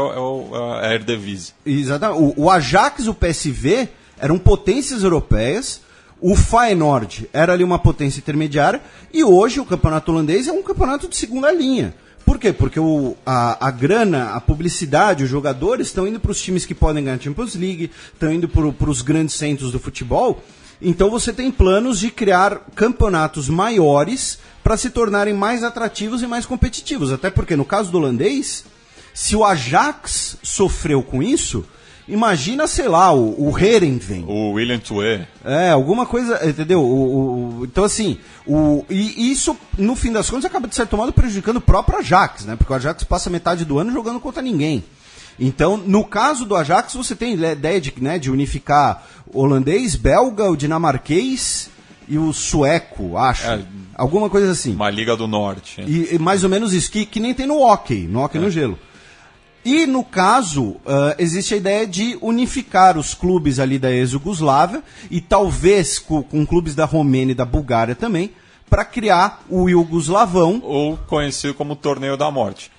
C: é a Eredivisie.
D: Exatamente. O Ajax e o PSV eram potências europeias, o Feyenoord era ali uma potência intermediária, e hoje o campeonato holandês é um campeonato de segunda linha. Por quê? Porque a grana, a publicidade, os jogadores estão indo para os times que podem ganhar a Champions League, estão indo para os grandes centros do futebol. Então você tem planos de criar campeonatos maiores para se tornarem mais atrativos e mais competitivos. Até porque, no caso do holandês, se o Ajax sofreu com isso, imagina, sei lá, o Heerenveen.
C: O Willem II.
D: Alguma coisa, entendeu? Então, assim, e isso, no fim das contas, acaba, de certo modo, prejudicando o próprio Ajax, né? Porque o Ajax passa metade do ano jogando contra ninguém. Então, no caso do Ajax, você tem a ideia de unificar o holandês, belga, o dinamarquês e o sueco, acho. Alguma coisa assim.
C: Uma Liga do Norte.
D: E mais ou menos isso, que nem tem no hóquei no gelo. E, no caso, existe a ideia de unificar os clubes ali da ex-Yugoslávia e talvez com clubes da Romênia e da Bulgária também, para criar o Iugoslavão.
C: Ou conhecido como Torneio da Morte.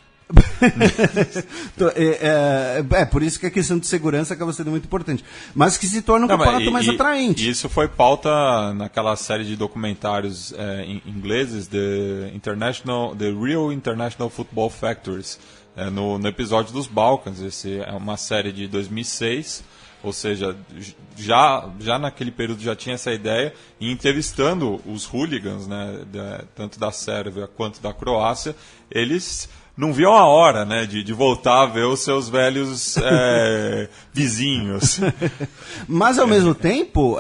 D: Por isso que a questão de segurança acaba sendo muito importante. Mas que se torna um campeonato mais atraente.
C: E isso foi pauta naquela série de documentários ingleses, The Real International Football Factories, no episódio dos Balcãs. Esse é uma série de 2006, ou seja, já naquele período já tinha essa ideia, e entrevistando os hooligans, né, tanto da Sérvia quanto da Croácia, eles não viam a hora, né, de voltar a ver os seus velhos vizinhos.
D: Mas, ao mesmo tempo,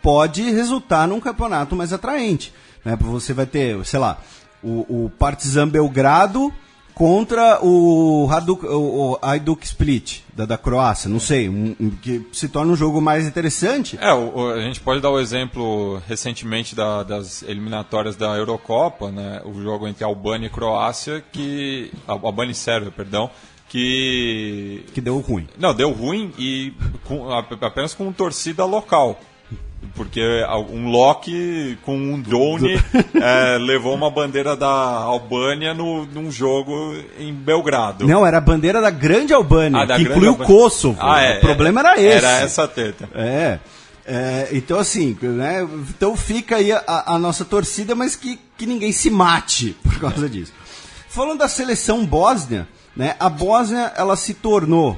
D: pode resultar num campeonato mais atraente, né? Você vai ter, sei lá, o Partizan Belgrado contra o Hajduk Split, da Croácia, não sei, que se torna um jogo mais interessante.
C: A gente pode dar o exemplo recentemente das eliminatórias da Eurocopa, né, o jogo entre Albânia e Croácia, Albânia e Sérvia, perdão, que
D: deu ruim.
C: Não, deu ruim e apenas com torcida local. Porque um Loki com um drone levou uma bandeira da Albânia num jogo em Belgrado.
D: Não, era a bandeira da Grande Albânia, que inclui o Kosovo. O problema era esse.
C: Era essa treta.
D: Então, assim, né, então fica aí a nossa torcida, mas que ninguém se mate por causa disso. Falando da seleção bósnia, né, a Bósnia ela se tornou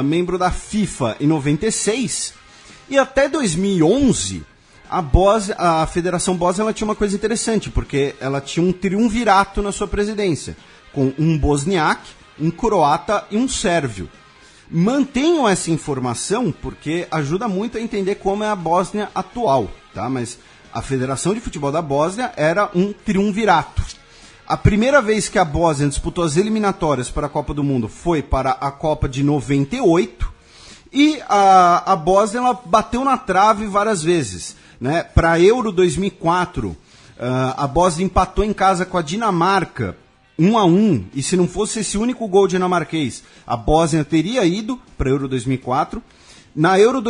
D: membro da FIFA em 96. E até 2011, a Federação Bósnia ela tinha uma coisa interessante, porque ela tinha um triunvirato na sua presidência, com um bosniaque, um croata e um sérvio. Mantenham essa informação, porque ajuda muito a entender como é a Bósnia atual, tá? Mas a Federação de Futebol da Bósnia era um triunvirato. A primeira vez que a Bósnia disputou as eliminatórias para a Copa do Mundo foi para a Copa de 98, e a Bósnia ela bateu na trave várias vezes, né? Para a Euro 2004, a Bósnia empatou em casa com a Dinamarca 1-1, e se não fosse esse único gol dinamarquês, a Bósnia teria ido para a Euro 2004. Na Euro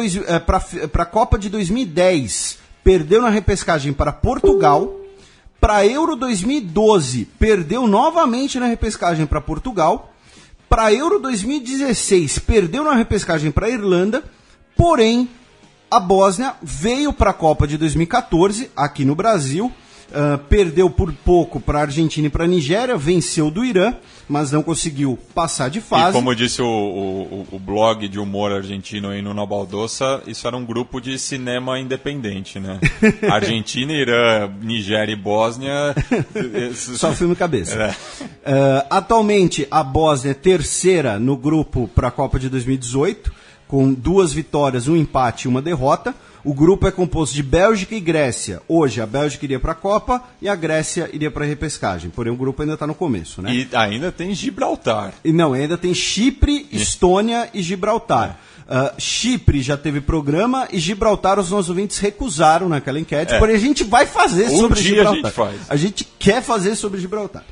D: para a Copa de 2010, perdeu na repescagem para Portugal. Para a Euro 2012, perdeu novamente na repescagem para Portugal. Para a Euro 2016, perdeu na repescagem para a Irlanda, porém, a Bósnia veio para a Copa de 2014, aqui no Brasil, perdeu por pouco para a Argentina e para a Nigéria, venceu do Irã, mas não conseguiu passar de fase.
C: E como disse o blog de humor argentino aí no Baldossa, isso era um grupo de cinema independente, né? Argentina, Irã, Nigéria e Bósnia...
D: Só filme cabeça. Atualmente, a Bósnia é terceira no grupo para a Copa de 2018, com 2 vitórias, 1 empate e 1 derrota. O grupo é composto de Bélgica e Grécia. Hoje, a Bélgica iria para a Copa e a Grécia iria para a repescagem. Porém, o grupo ainda está no começo, né?
C: E ainda tem Gibraltar.
D: E não, ainda tem Chipre, Estônia e Gibraltar. Chipre já teve programa e Gibraltar os nossos ouvintes recusaram naquela enquete. Porém, a gente vai fazer sobre Gibraltar.
C: A gente faz.
D: A gente quer fazer sobre Gibraltar.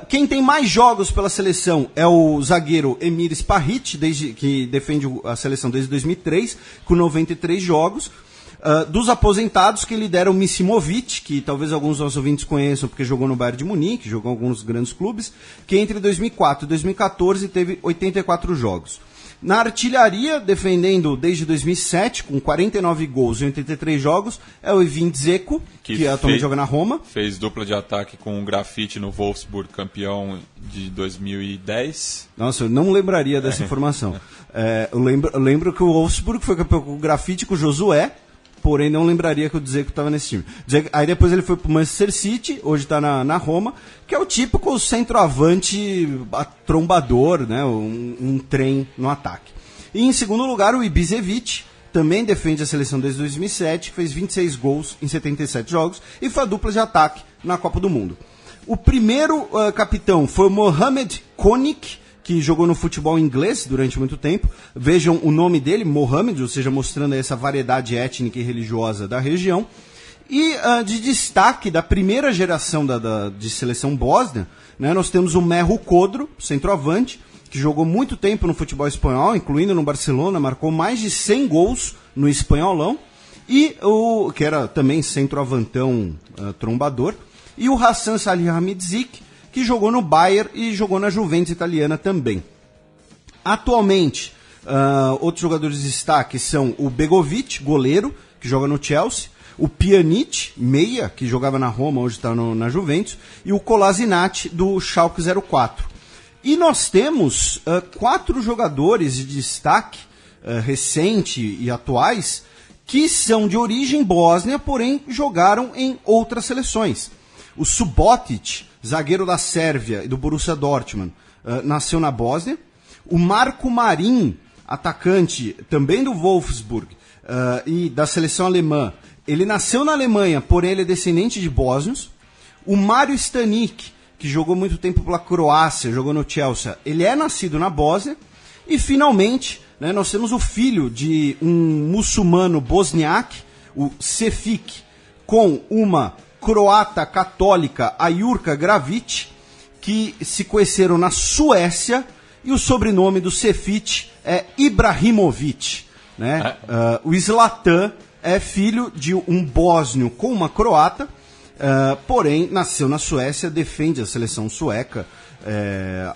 D: Quem tem mais jogos pela seleção é o zagueiro Emir Spahit, que defende a seleção desde 2003, com 93 jogos. Dos aposentados, que lidera o Misimovic, que talvez alguns dos nossos ouvintes conheçam porque jogou no Bayern de Munique, jogou em alguns grandes clubes, que entre 2004 e 2014 teve 84 jogos. Na artilharia, defendendo desde 2007, com 49 gols em 83 jogos, é o Edin Dzeko, que atualmente joga na Roma.
C: Fez dupla de ataque com o Grafite no Wolfsburg, campeão de 2010.
D: Nossa, eu não lembraria dessa informação. Eu lembro que o Wolfsburg foi campeão com o Grafite e com o Josué, porém não lembraria que o Dzeko estava nesse time. Aí depois ele foi para o Manchester City, hoje está na Roma, que é o típico centroavante trombador, né? Um trem no ataque. E em segundo lugar, o Ibišević, também defende a seleção desde 2007, fez 26 gols em 77 jogos e foi a dupla de ataque na Copa do Mundo. O primeiro capitão foi o Mohamed Konik, que jogou no futebol inglês durante muito tempo. Vejam o nome dele, Mohamed, ou seja, mostrando essa variedade étnica e religiosa da região. E de destaque da primeira geração de seleção bósnia, né, nós temos o Meho Kodro, centroavante, que jogou muito tempo no futebol espanhol, incluindo no Barcelona, marcou mais de 100 gols no espanholão, e que era também centroavantão trombador, e o Hassan Salihamidzic, que jogou no Bayern e jogou na Juventus italiana também. Atualmente, outros jogadores de destaque são o Begovic, goleiro, que joga no Chelsea, o Pjanic, meia, que jogava na Roma, hoje está na Juventus, e o Kolasinac, do Schalke 04. E nós temos 4 jogadores de destaque recente e atuais que são de origem bósnia, porém jogaram em outras seleções. O Subotic, zagueiro da Sérvia e do Borussia Dortmund, nasceu na Bósnia. O Marco Marin, atacante também do Wolfsburg e da seleção alemã, ele nasceu na Alemanha, porém ele é descendente de bósnios. O Mário Stanic, que jogou muito tempo pela Croácia, jogou no Chelsea, ele é nascido na Bósnia. E finalmente, né, nós temos o filho de um muçulmano bosniaque, o Sefik, com uma croata católica, a Jurka Gravic, que se conheceram na Suécia, e o sobrenome do Sefik é Ibrahimovic. Né? O Zlatan é filho de um bósnio com uma croata, porém nasceu na Suécia, defende a seleção sueca,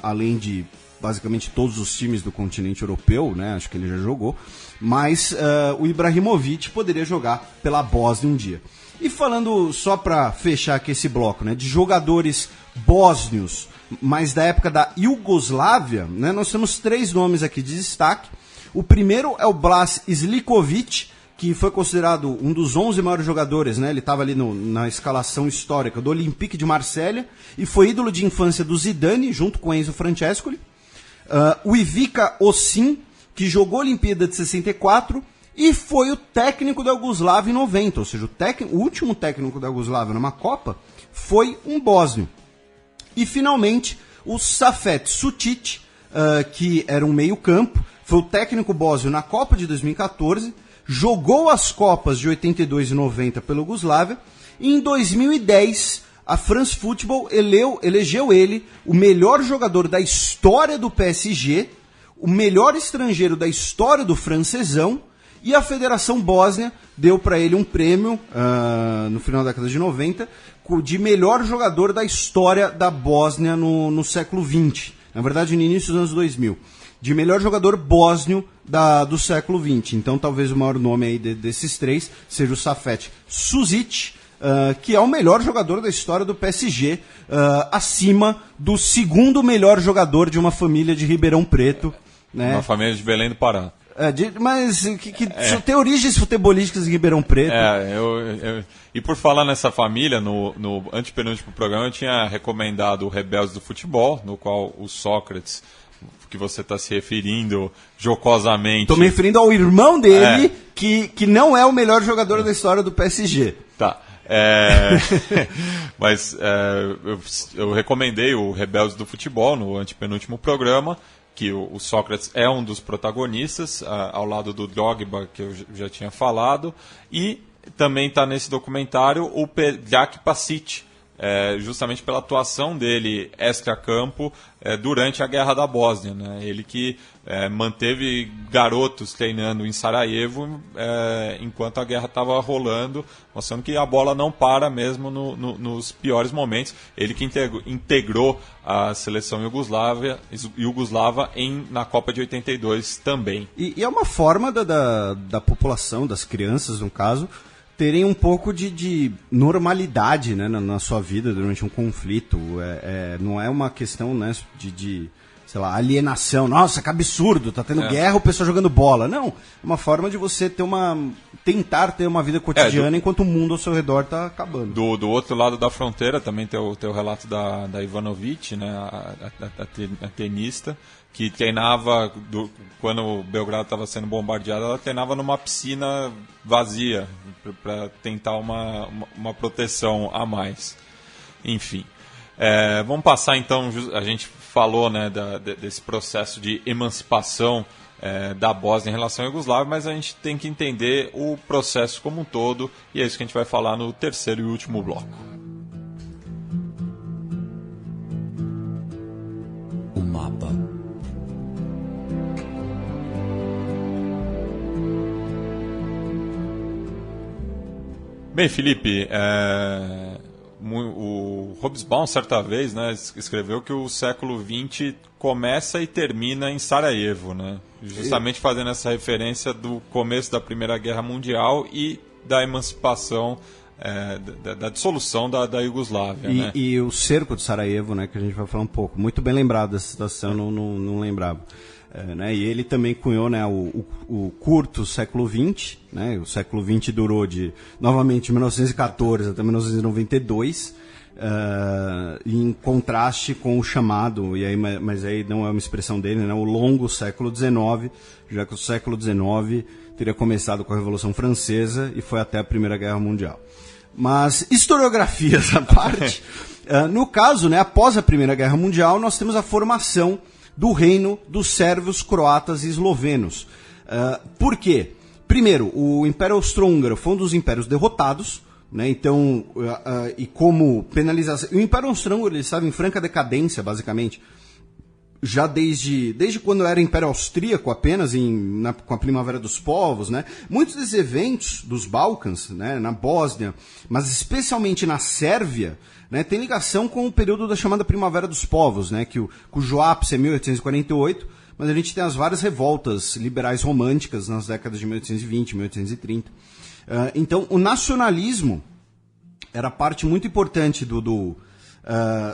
D: além de basicamente todos os times do continente europeu, né? Acho que ele já jogou, mas o Ibrahimovic poderia jogar pela Bósnia um dia. E falando, só para fechar aqui esse bloco, né, de jogadores bósnios, mas da época da Iugoslávia, né, nós temos 3 nomes aqui de destaque. O primeiro é o Blas Slikovic, que foi considerado um dos 11 maiores jogadores, né? Ele estava ali na escalação histórica do Olympique de Marselha e foi ídolo de infância do Zidane, junto com Enzo Francescoli. O Ivica Osim, que jogou a Olimpíada de 64 e foi o técnico da Iugoslávia em 90, ou seja, o último técnico da Iugoslávia numa Copa foi um bósnio. E finalmente o Safet Sučić, que era um meio-campo, foi o técnico bósnio na Copa de 2014, jogou as Copas de 82 e 90 pela Iugoslávia, e em 2010 a France Football elegeu ele o melhor jogador da história do PSG, o melhor estrangeiro da história do francesão, e a Federação Bósnia deu para ele um prêmio, no final da década de 90, de melhor jogador da história da Bósnia no século XX. Na verdade, no início dos anos 2000. De melhor jogador bósnio do século XX. Então, talvez o maior nome aí desses 3 seja o Safet Sučić, que é o melhor jogador da história do PSG, acima do segundo melhor jogador de uma família de Ribeirão Preto. Né?
C: Uma família de Belém do Pará.
D: Mas tem origens futebolísticas em Ribeirão Preto.
C: E por falar nessa família, no antepenúltimo programa eu tinha recomendado o Rebeldes do Futebol, no qual o Sócrates, que você está se referindo jocosamente...
D: Estou me referindo ao irmão dele, que não é o melhor jogador da história do PSG.
C: Tá. Mas eu recomendei o Rebeldes do Futebol no antepenúltimo programa, que o Sócrates é um dos protagonistas, ao lado do Drogba, que eu já tinha falado, e também está nesse documentário o Pedjak Pasic, justamente pela atuação dele extra-campo durante a Guerra da Bósnia. Né? Ele que manteve garotos treinando em Sarajevo enquanto a guerra estava rolando, mostrando que a bola não para mesmo nos piores momentos. Ele que integrou a seleção iugoslava na Copa de 82 também.
D: E é uma forma da população, das crianças no caso, terem um pouco de normalidade, né, na sua vida durante um conflito. Não é uma questão, né, de sei lá, alienação. Nossa, que absurdo, tá tendo guerra, o pessoal jogando bola. Não, é uma forma de você tentar ter uma vida cotidiana enquanto o mundo ao seu redor tá acabando.
C: Do outro lado da fronteira também tem o relato da Ivanovic, né, a tenista, que treinava, quando o Belgrado estava sendo bombardeado, ela treinava numa piscina vazia, para tentar uma proteção a mais. Enfim. Vamos passar então, a gente falou, né, desse processo de emancipação da Bósnia em relação à Iugoslávia, mas a gente tem que entender o processo como um todo, e é isso que a gente vai falar no terceiro e último bloco.
A: O mapa.
C: Bem, Felipe, o Hobsbawm, certa vez, né, escreveu que o século XX começa e termina em Sarajevo, né? Justamente fazendo essa referência do começo da Primeira Guerra Mundial e da emancipação, da dissolução da Iugoslávia. Né?
D: E o cerco de Sarajevo, né, que a gente vai falar um pouco. Muito bem lembrado dessa situação, não lembrava. Né, e ele também cunhou, né, o curto século XX, né, o século XX durou novamente de 1914 até 1992, em contraste com o chamado, mas aí não é uma expressão dele, né, o longo século XIX, já que o século XIX teria começado com a Revolução Francesa e foi até a Primeira Guerra Mundial. Mas, historiografias à parte, no caso, né, após a Primeira Guerra Mundial, nós temos a formação do reino dos sérvios, croatas e eslovenos. Por quê? Primeiro, o Império Austro-Húngaro foi um dos impérios derrotados, né? Então, e como penalização... O Império Austro-Húngaro estava em franca decadência, basicamente, já desde quando era Império Austríaco apenas, com a Primavera dos Povos, né? Muitos desses eventos dos Balcãs, né, na Bósnia, mas especialmente na Sérvia, né, tem ligação com o período da chamada Primavera dos Povos, né, cujo ápice é 1848, mas a gente tem as várias revoltas liberais românticas nas décadas de 1820, 1830. Então, o nacionalismo era parte muito importante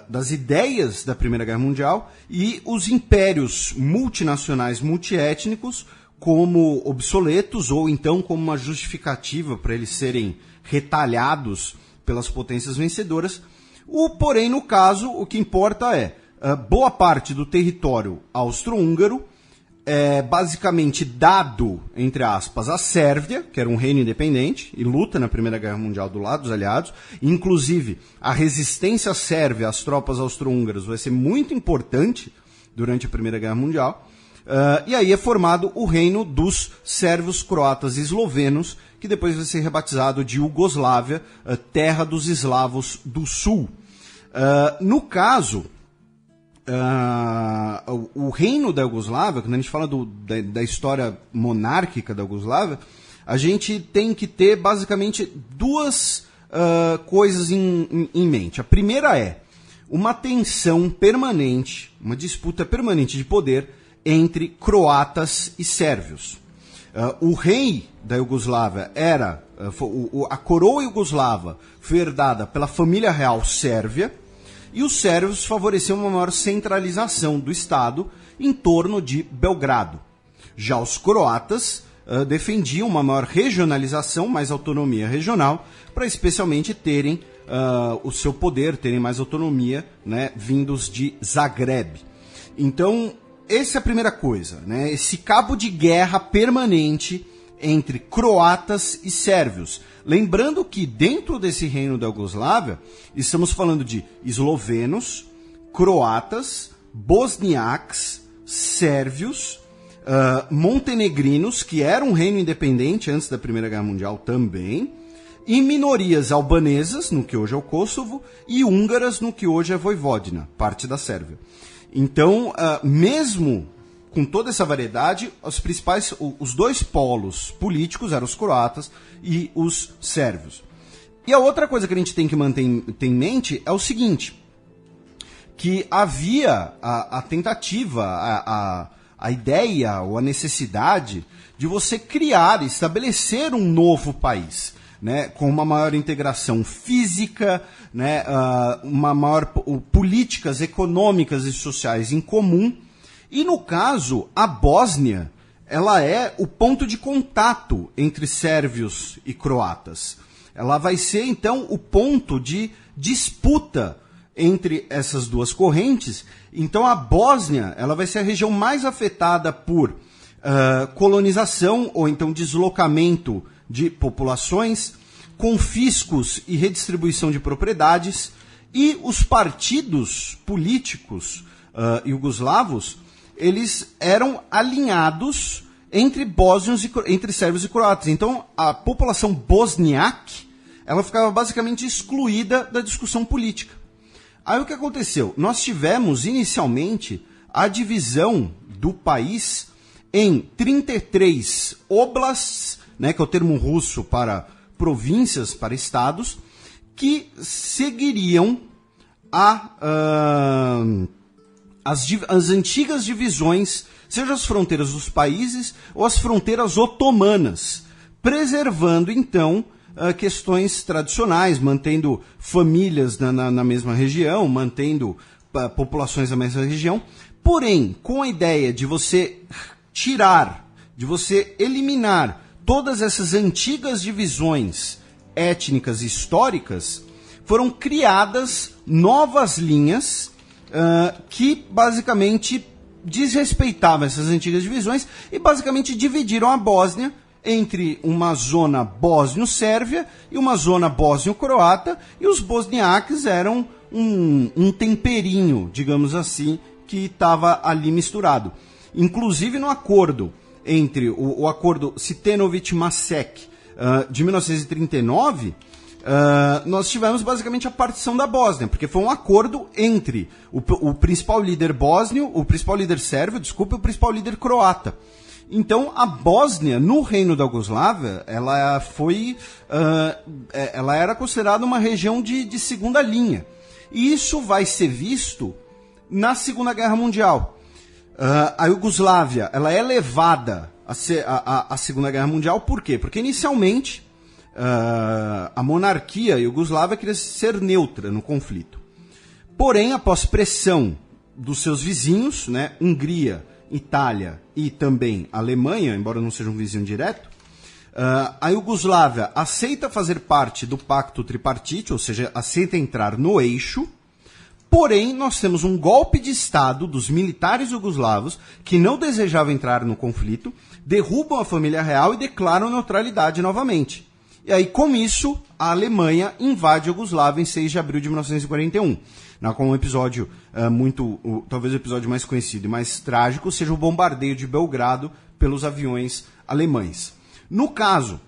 D: das ideias da Primeira Guerra Mundial, e os impérios multinacionais, multiétnicos, como obsoletos, ou então como uma justificativa para eles serem retalhados pelas potências vencedoras. Porém, no caso, o que importa é boa parte do território austro-húngaro é basicamente dado, entre aspas, à Sérvia, que era um reino independente e luta na Primeira Guerra Mundial do lado dos aliados. Inclusive, a resistência sérvia às tropas austro-húngaras vai ser muito importante durante a Primeira Guerra Mundial. E aí é formado o reino dos sérvios, croatas e eslovenos, que depois vai ser rebatizado de Iugoslávia, terra dos eslavos do sul. No caso, o reino da Iugoslávia, quando a gente fala da história monárquica da Iugoslávia, a gente tem que ter basicamente duas coisas em mente. A primeira é uma tensão permanente, uma disputa permanente de poder entre croatas e sérvios. O rei da Iugoslávia era a coroa iugoslava foi herdada pela família real sérvia, e os sérvios favoreciam uma maior centralização do Estado em torno de Belgrado. Já os croatas defendiam uma maior regionalização, mais autonomia regional, para especialmente terem o seu poder, terem mais autonomia, né, vindos de Zagreb. Então, essa é a primeira coisa, né, esse cabo de guerra permanente entre croatas e sérvios. Lembrando que dentro desse reino da Iugoslávia, estamos falando de eslovenos, croatas, bosniaques, sérvios, montenegrinos, que era um reino independente antes da Primeira Guerra Mundial também, e minorias albanesas, no que hoje é o Kosovo, e húngaras, no que hoje é Vojvodina, parte da Sérvia. Então, mesmo com toda essa variedade, os dois polos políticos eram os croatas e os sérvios. E a outra coisa que a gente tem que manter em mente é o seguinte, que havia a tentativa, a ideia ou a necessidade de você criar, estabelecer um novo país, né, com uma maior integração física, né, políticas econômicas e sociais em comum. E no caso, a Bósnia, ela é o ponto de contato entre sérvios e croatas. Ela vai ser, então, o ponto de disputa entre essas duas correntes. Então, a Bósnia, ela vai ser a região mais afetada por colonização ou então deslocamento de populações, confiscos e redistribuição de propriedades, e os partidos políticos iugoslavos, eles eram alinhados entre bósnios entre sérvios e croatas. Então, a população bosniaque, ela ficava basicamente excluída da discussão política. Aí o que aconteceu? Nós tivemos, inicialmente, a divisão do país em 33 oblasts, né, que é o termo russo para províncias, para estados, que seguiriam as antigas divisões, seja as fronteiras dos países ou as fronteiras otomanas, preservando, então, questões tradicionais, mantendo famílias na mesma região, mantendo populações na mesma região, porém, com a ideia de você de você eliminar todas essas antigas divisões étnicas e históricas, foram criadas novas linhas que basicamente desrespeitavam essas antigas divisões e basicamente dividiram a Bósnia entre uma zona bósnio-sérvia e uma zona bósnio-croata, e os bosniaques eram um temperinho, digamos assim, que estava ali misturado. Inclusive no acordo entre o acordo Sitenović-Macek de 1939, nós tivemos basicamente a partição da Bósnia, porque foi um acordo entre o principal líder bósnio, o principal líder sérvio, e o principal líder croata. Então, a Bósnia, no reino da Iugoslávia, ela era considerada uma região de segunda linha. E isso vai ser visto na Segunda Guerra Mundial. A Iugoslávia, ela é levada à Segunda Guerra Mundial, por quê? Porque, inicialmente, a monarquia iugoslava queria ser neutra no conflito. Porém, após pressão dos seus vizinhos, né, Hungria, Itália e também Alemanha, embora não seja um vizinho direto, a Iugoslávia aceita fazer parte do pacto tripartite, ou seja, aceita entrar no eixo. Porém, nós temos um golpe de Estado dos militares iugoslavos que não desejavam entrar no conflito, derrubam a família real e declaram neutralidade novamente. E aí, com isso, a Alemanha invade a Iugoslávia em 6 de abril de 1941. Com um episódio talvez o episódio mais conhecido e mais trágico seja o bombardeio de Belgrado pelos aviões alemães. No caso,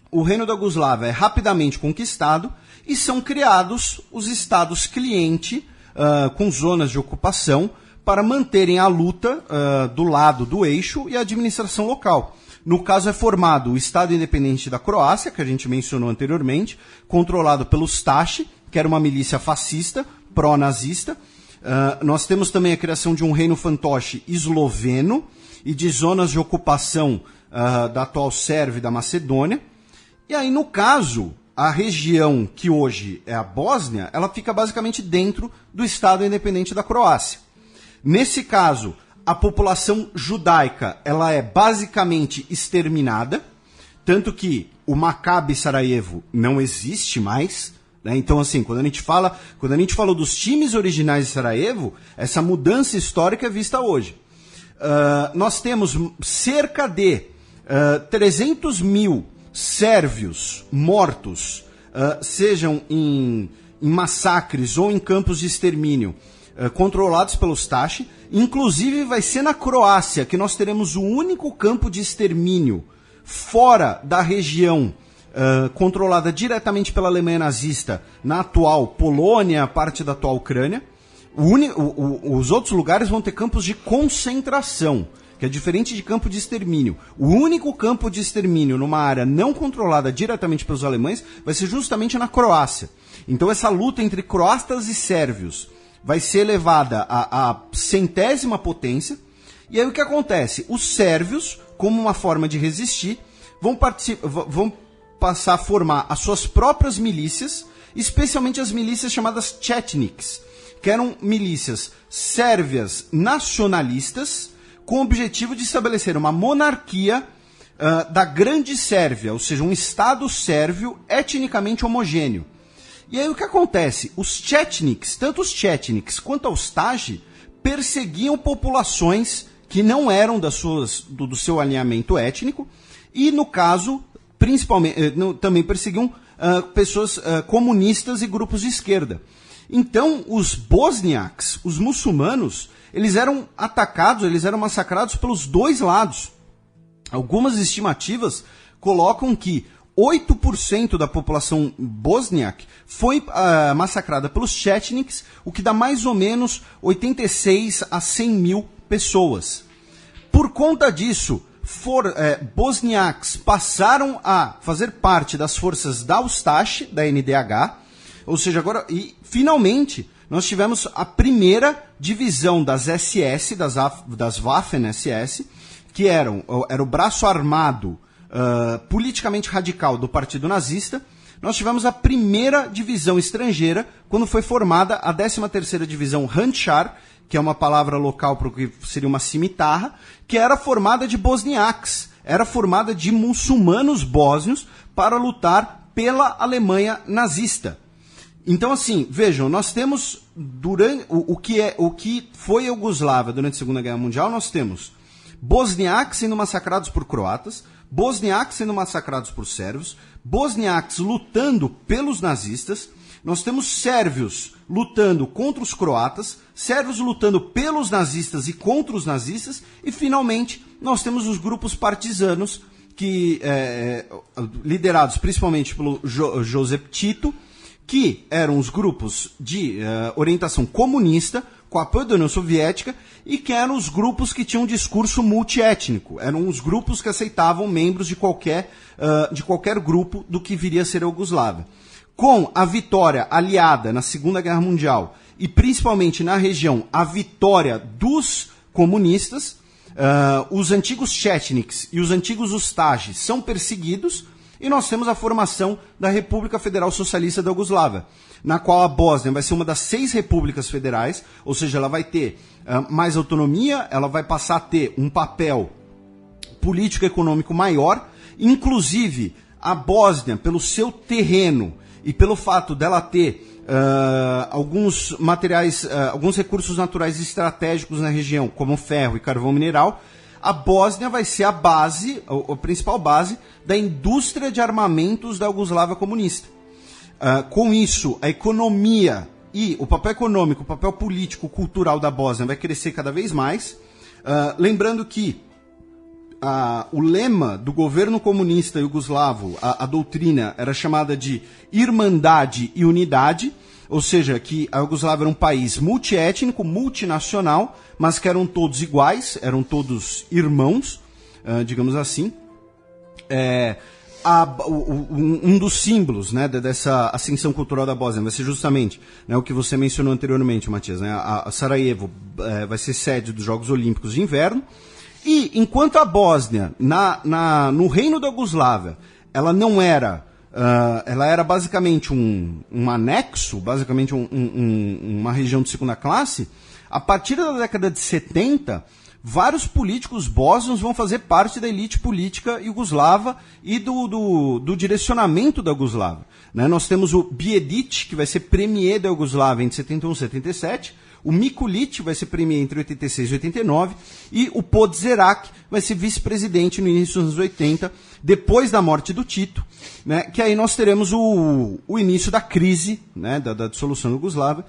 D: o reino da Iugoslávia é rapidamente conquistado e são criados os estados cliente com zonas de ocupação para manterem a luta do lado do eixo e a administração local. No caso, é formado o Estado Independente da Croácia, que a gente mencionou anteriormente, controlado pelo Stasi, que era uma milícia fascista, pró-nazista. Nós temos também a criação de um reino fantoche esloveno e de zonas de ocupação da atual Sérvia e da Macedônia. E aí, no caso, a região que hoje é a Bósnia, ela fica basicamente dentro do Estado independente da Croácia. Nesse caso, a população judaica ela é basicamente exterminada, tanto que o Maccabi Sarajevo não existe mais, né? Então, assim, quando a gente falou dos times originais de Sarajevo, essa mudança histórica é vista hoje. Nós temos cerca de 300 mil sérvios mortos, sejam em massacres ou em campos de extermínio, controlados pelos Tashi. Inclusive vai ser na Croácia que nós teremos o único campo de extermínio fora da região controlada diretamente pela Alemanha nazista, na atual Polônia, parte da atual Ucrânia. Os outros lugares vão ter campos de concentração, que é diferente de campo de extermínio. O único campo de extermínio numa área não controlada diretamente pelos alemães vai ser justamente na Croácia. Então essa luta entre croatas e sérvios vai ser levada à centésima potência. E aí o que acontece? Os sérvios, como uma forma de resistir, vão passar a formar as suas próprias milícias, especialmente as milícias chamadas Chetniks, que eram milícias sérvias nacionalistas, com o objetivo de estabelecer uma monarquia da Grande Sérvia, ou seja, um Estado sérvio etnicamente homogêneo. E aí o que acontece? Os Chetniks, tanto os Chetniks quanto os Taji, perseguiam populações que não eram do seu alinhamento étnico, e no caso, principalmente, também perseguiam pessoas comunistas e grupos de esquerda. Então, os bosniacs, os muçulmanos, eles eram atacados, eles eram massacrados pelos dois lados. Algumas estimativas colocam que 8% da população bosniak foi massacrada pelos Chetniks, o que dá mais ou menos 86 a 100 mil pessoas. Por conta disso, bosniacs passaram a fazer parte das forças da Ustash, da NDH, ou seja, agora, e finalmente, nós tivemos a primeira divisão das SS, das Waffen-SS, que era o braço armado politicamente radical do Partido Nazista. Nós tivemos a primeira divisão estrangeira, quando foi formada a 13ª Divisão Handschar, que é uma palavra local para o que seria uma cimitarra, que era formada de bosniacs, era formada de muçulmanos bósnios para lutar pela Alemanha nazista. Então, assim, vejam, nós temos, durante o que foi a Iugoslávia durante a Segunda Guerra Mundial, nós temos bosniacs sendo massacrados por croatas, bosniacs sendo massacrados por sérvios, bosniacs lutando pelos nazistas, nós temos sérvios lutando contra os croatas, sérvios lutando pelos nazistas e contra os nazistas, e, finalmente, nós temos os grupos partisanos, que liderados principalmente pelo Josep Tito, que eram os grupos de orientação comunista, com apoio da União Soviética, e que eram os grupos que tinham um discurso multiétnico. Eram os grupos que aceitavam membros de qualquer grupo do que viria a ser a Iugoslávia. Com a vitória aliada na Segunda Guerra Mundial, e principalmente na região, a vitória dos comunistas, os antigos Chetniks e os antigos Ustashi são perseguidos, e nós temos a formação da República Federal Socialista da Iugoslávia, na qual a Bósnia vai ser uma das 6 repúblicas federais, ou seja, ela vai ter mais autonomia, ela vai passar a ter um papel político-econômico maior. Inclusive, a Bósnia, pelo seu terreno e pelo fato dela ter alguns materiais, alguns recursos naturais estratégicos na região, como ferro e carvão mineral, a Bósnia vai ser a base, a principal base da indústria de armamentos da Iugoslávia comunista. Com isso, a economia e o papel econômico, o papel político, cultural da Bósnia vai crescer cada vez mais. Lembrando que o lema do governo comunista iugoslavo, a doutrina, era chamada de Irmandade e Unidade, ou seja, que a Iugoslávia era um país multiétnico, multinacional, mas que eram todos iguais, eram todos irmãos, digamos assim. Um dos símbolos, né, dessa ascensão cultural da Bósnia vai ser justamente, né, o que você mencionou anteriormente, Matias, né, a Sarajevo vai ser sede dos Jogos Olímpicos de Inverno, e enquanto a Bósnia, no reino da Iugoslávia, ela não era... ela era basicamente um anexo, basicamente uma região de segunda classe. A partir da década de 70, vários políticos bósnios vão fazer parte da elite política iugoslava e do direcionamento da Iugoslávia. Né? Nós temos o Bijedić, que vai ser premier da Iugoslávia entre 71 e 77, o Mikulić vai ser premier entre 86 e 89, e o Podzerac vai ser vice-presidente no início dos anos 80, depois da morte do Tito, né? Que aí nós teremos o início da crise, né? da dissolução da Iugoslávia,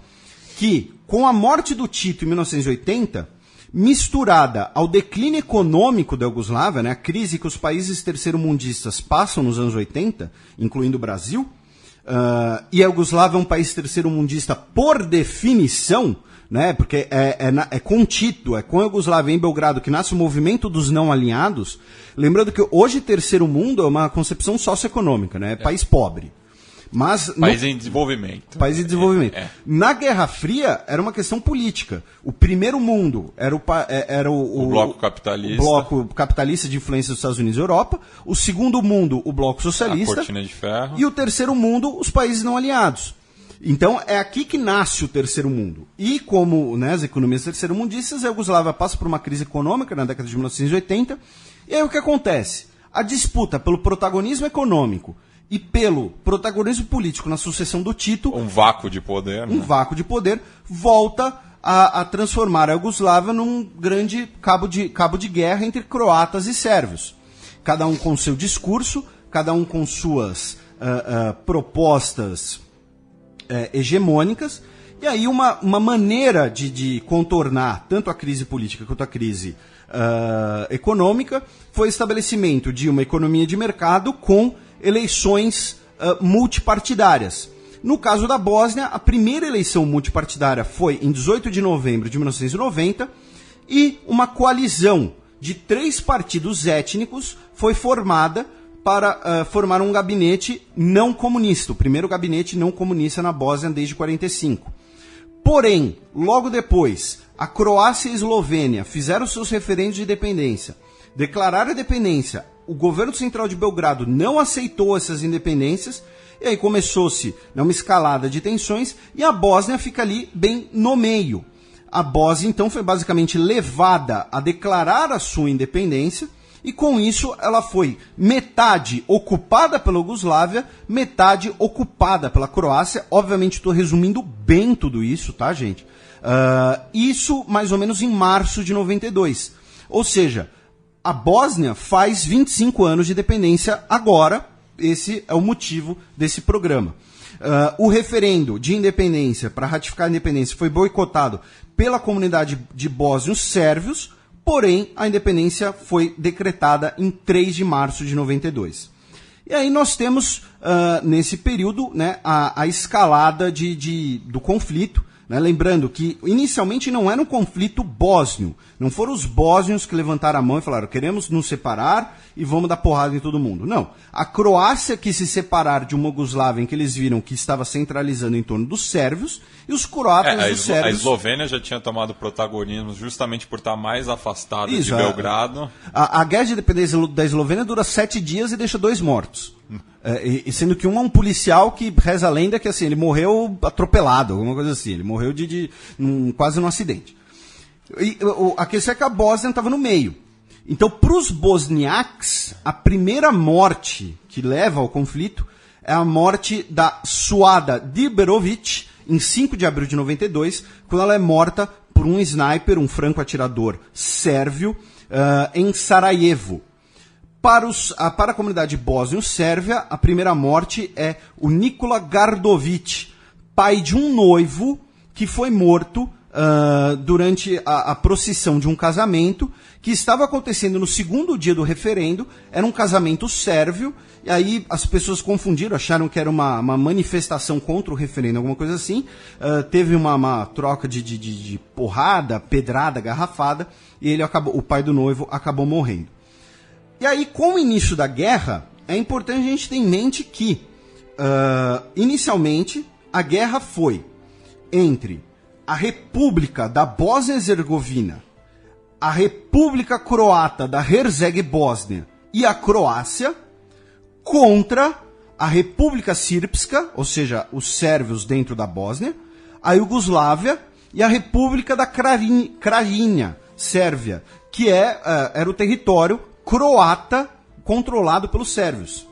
D: que com a morte do Tito em 1980, misturada ao declínio econômico da Iugoslávia, né? A crise que os países terceiro-mundistas passam nos anos 80, incluindo o Brasil, e a Iugoslávia é um país terceiro-mundista por definição, né? Porque é com Tito, é com a Iugoslávia em Belgrado que nasce o movimento dos não alinhados. Lembrando que hoje terceiro mundo é uma concepção socioeconômica, né? É país pobre. Mas
C: país em desenvolvimento.
D: País em desenvolvimento. Na Guerra Fria era uma questão política. O primeiro mundo era o
C: bloco capitalista.
D: O bloco capitalista de influência dos Estados Unidos e Europa. O segundo mundo, o bloco socialista.
C: A cortina de ferro.
D: E o terceiro mundo, os países não alinhados. Então, é aqui que nasce o terceiro mundo. E como, né, as economias terceiro-mundistas, a Iugoslávia passa por uma crise econômica na década de 1980. E aí o que acontece? A disputa pelo protagonismo econômico e pelo protagonismo político na sucessão do Tito...
C: Um vácuo de poder.
D: Um vácuo de poder volta a transformar a Iugoslávia num grande cabo de guerra entre croatas e sérvios. Cada um com seu discurso, cada um com suas propostas... hegemônicas, e aí uma maneira de contornar tanto a crise política quanto a crise econômica foi o estabelecimento de uma economia de mercado com eleições multipartidárias. No caso da Bósnia, a primeira eleição multipartidária foi em 18 de novembro de 1990 e uma coalizão de 3 partidos étnicos foi formada para formar um gabinete não comunista, o primeiro gabinete não comunista na Bósnia desde 1945. Porém, logo depois, a Croácia e a Eslovênia fizeram seus referendos de independência, declararam a independência, o governo central de Belgrado não aceitou essas independências, e aí começou-se uma escalada de tensões, e a Bósnia fica ali bem no meio. A Bósnia, então, foi basicamente levada a declarar a sua independência, e com isso ela foi metade ocupada pela Iugoslávia, metade ocupada pela Croácia. Obviamente estou resumindo bem tudo isso, tá, gente? Isso mais ou menos em março de 92. Ou seja, a Bósnia faz 25 anos de independência agora. Esse é o motivo desse programa. O referendo de independência, para ratificar a independência, foi boicotado pela comunidade de bósnios sérvios. Porém, a independência foi decretada em 3 de março de 92. E aí nós temos, nesse período, né, a escalada do conflito. Né? Lembrando que, inicialmente, não era um conflito bósnio. Não foram os bósnios que levantaram a mão e falaram, queremos nos separar e vamos dar porrada em todo mundo. Não. A Croácia quis se separar de uma Iugoslávia em que eles viram que estava centralizando em torno dos sérvios, e os croatas dos sérvios...
C: A Eslovênia já tinha tomado protagonismo justamente por estar mais afastada de Belgrado.
D: A guerra de independência da Eslovênia dura 7 dias e deixa 2 mortos. E sendo que um é um policial que reza a lenda que assim, ele morreu atropelado, alguma coisa assim. Ele morreu quase num acidente. E a questão é que a Bósnia estava no meio. Então, para os bosniaques, a primeira morte que leva ao conflito é a morte da Suada Diberovic, em 5 de abril de 92, quando ela é morta por um sniper, um franco-atirador sérvio, em Sarajevo. Para a comunidade bósnio-sérvia, a primeira morte é o Nikola Gardovic, pai de um noivo que foi morto durante a procissão de um casamento que estava acontecendo no segundo dia do referendo. Era um casamento sérvio, e aí as pessoas confundiram, acharam que era uma manifestação contra o referendo, alguma coisa assim. Teve uma troca de porrada, pedrada, garrafada, e o pai do noivo acabou morrendo. E aí, com o início da guerra, é importante a gente ter em mente que, inicialmente, a guerra foi entre a República da Bósnia-Herzegovina, a República Croata da Herceg-Bósnia e a Croácia contra a República Srpska, ou seja, os sérvios dentro da Bósnia, a Iugoslávia e a República da Krajina, Sérvia, que era o território croata controlado pelos sérvios.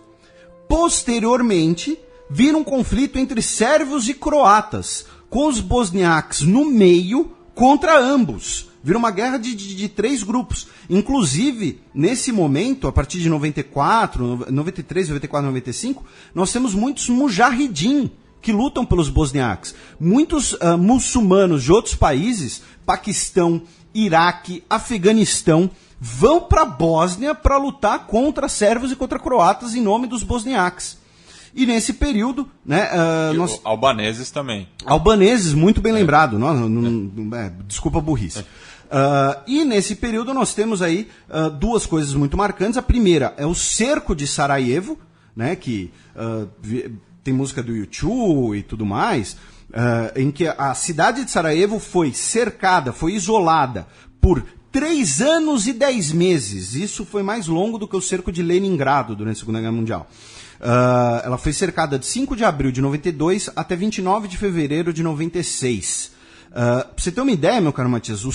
D: Posteriormente, vira um conflito entre sérvios e croatas, com os bosniaques no meio contra ambos. Vira uma guerra de 3 grupos. Inclusive, nesse momento, a partir de 94, 93, 94, 95, nós temos muitos mujahidin que lutam pelos bosniaques. Muitos muçulmanos de outros países, Paquistão, Iraque, Afeganistão, vão para a Bósnia para lutar contra sérvios e contra croatas em nome dos bosniaques. E nesse período, né,
C: albaneses também.
D: Albaneses, muito bem lembrado. Desculpa a burrice. E nesse período nós temos aí 2 coisas muito marcantes. A primeira é o cerco de Sarajevo, né, que tem música do U2 e tudo mais, em que a cidade de Sarajevo foi cercada, foi isolada por 3 anos e 10 meses. Isso foi mais longo do que o cerco de Leningrado durante a Segunda Guerra Mundial. Ela foi cercada de 5 de abril de 92 até 29 de fevereiro de 96. Pra você ter uma ideia, meu caro Matias, o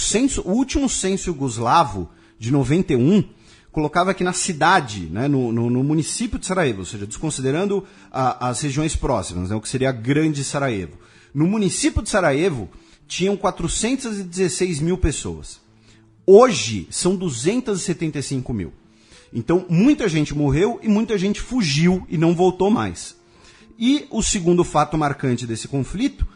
D: último censo iugoslavo de 91 colocava que na cidade, né, no município de Sarajevo, ou seja, desconsiderando as regiões próximas, né, o que seria a grande Sarajevo, no município de Sarajevo tinham 416 mil pessoas. Hoje são 275 mil. Então, muita gente morreu e muita gente fugiu e não voltou mais. E o segundo fato marcante desse conflito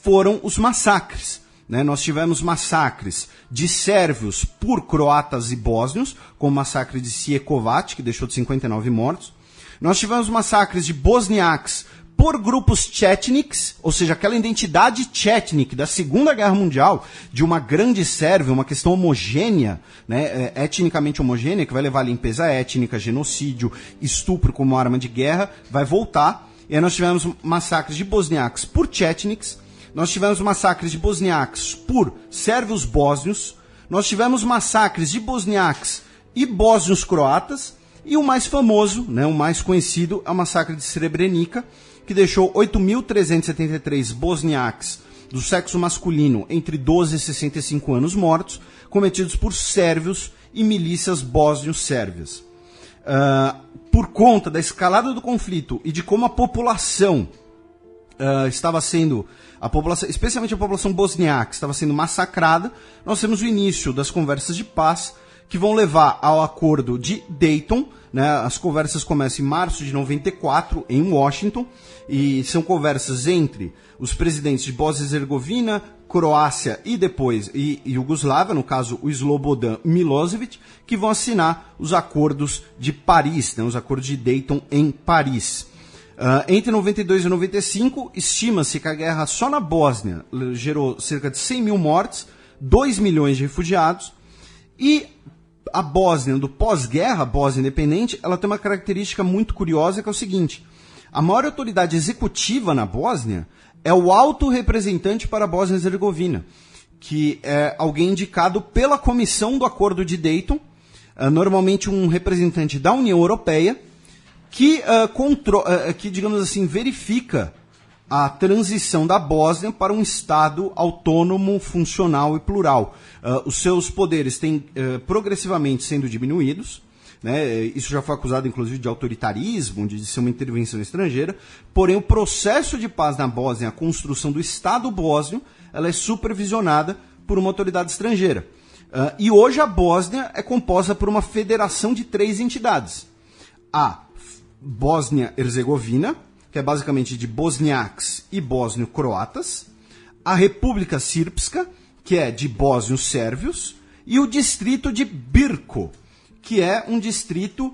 D: foram os massacres. Né? Nós tivemos massacres de sérvios por croatas e bósnios, como o massacre de Sjekovac, que deixou de 59 mortos. Nós tivemos massacres de bosniaques por grupos chetniks, ou seja, aquela identidade chetnik da Segunda Guerra Mundial, de uma grande Sérvia, uma questão homogênea, né, etnicamente homogênea, que vai levar a limpeza étnica, genocídio, estupro como arma de guerra, vai voltar. E aí nós tivemos massacres de bosniaques por chetniks, nós tivemos massacres de bosniaques por sérvios bósnios, nós tivemos massacres de bosniaques e bósnios croatas, e o mais famoso, né, o mais conhecido, é o massacre de Srebrenica, que deixou 8.373 bosniaques do sexo masculino entre 12 e 65 anos mortos, cometidos por sérvios e milícias bósnios-sérvias. Por conta da escalada do conflito e de como a população estava sendo, especialmente a população bosniaca, estava sendo massacrada, nós temos o início das conversas de paz, que vão levar ao acordo de Dayton, né? As conversas começam em março de 94, em Washington, e são conversas entre os presidentes de Bósnia e Herzegovina, Croácia e depois Iugoslávia, no caso o Slobodan Milosevic, que vão assinar os acordos de Paris, né? Os acordos de Dayton em Paris. Entre 92 e 95, estima-se que a guerra só na Bósnia gerou cerca de 100 mil mortes, 2 milhões de refugiados, e a Bósnia, do pós-guerra, a Bósnia independente, ela tem uma característica muito curiosa, que é o seguinte: a maior autoridade executiva na Bósnia é o alto representante para a Bósnia e Herzegovina, que é alguém indicado pela comissão do Acordo de Dayton, normalmente um representante da União Europeia, que, digamos assim, verifica a transição da Bósnia para um Estado autônomo, funcional e plural. Os seus poderes têm progressivamente sendo diminuídos, né? Isso já foi acusado, inclusive, de autoritarismo, de ser uma intervenção estrangeira, porém o processo de paz na Bósnia, a construção do Estado bósnio, ela é supervisionada por uma autoridade estrangeira. E hoje a Bósnia é composta por uma federação de 3 entidades. A Bósnia-Herzegovina, que é basicamente de bosniaques e bósnio-croatas, a República Srpska, que é de bósnios sérvios, e o distrito de Birko, que é um distrito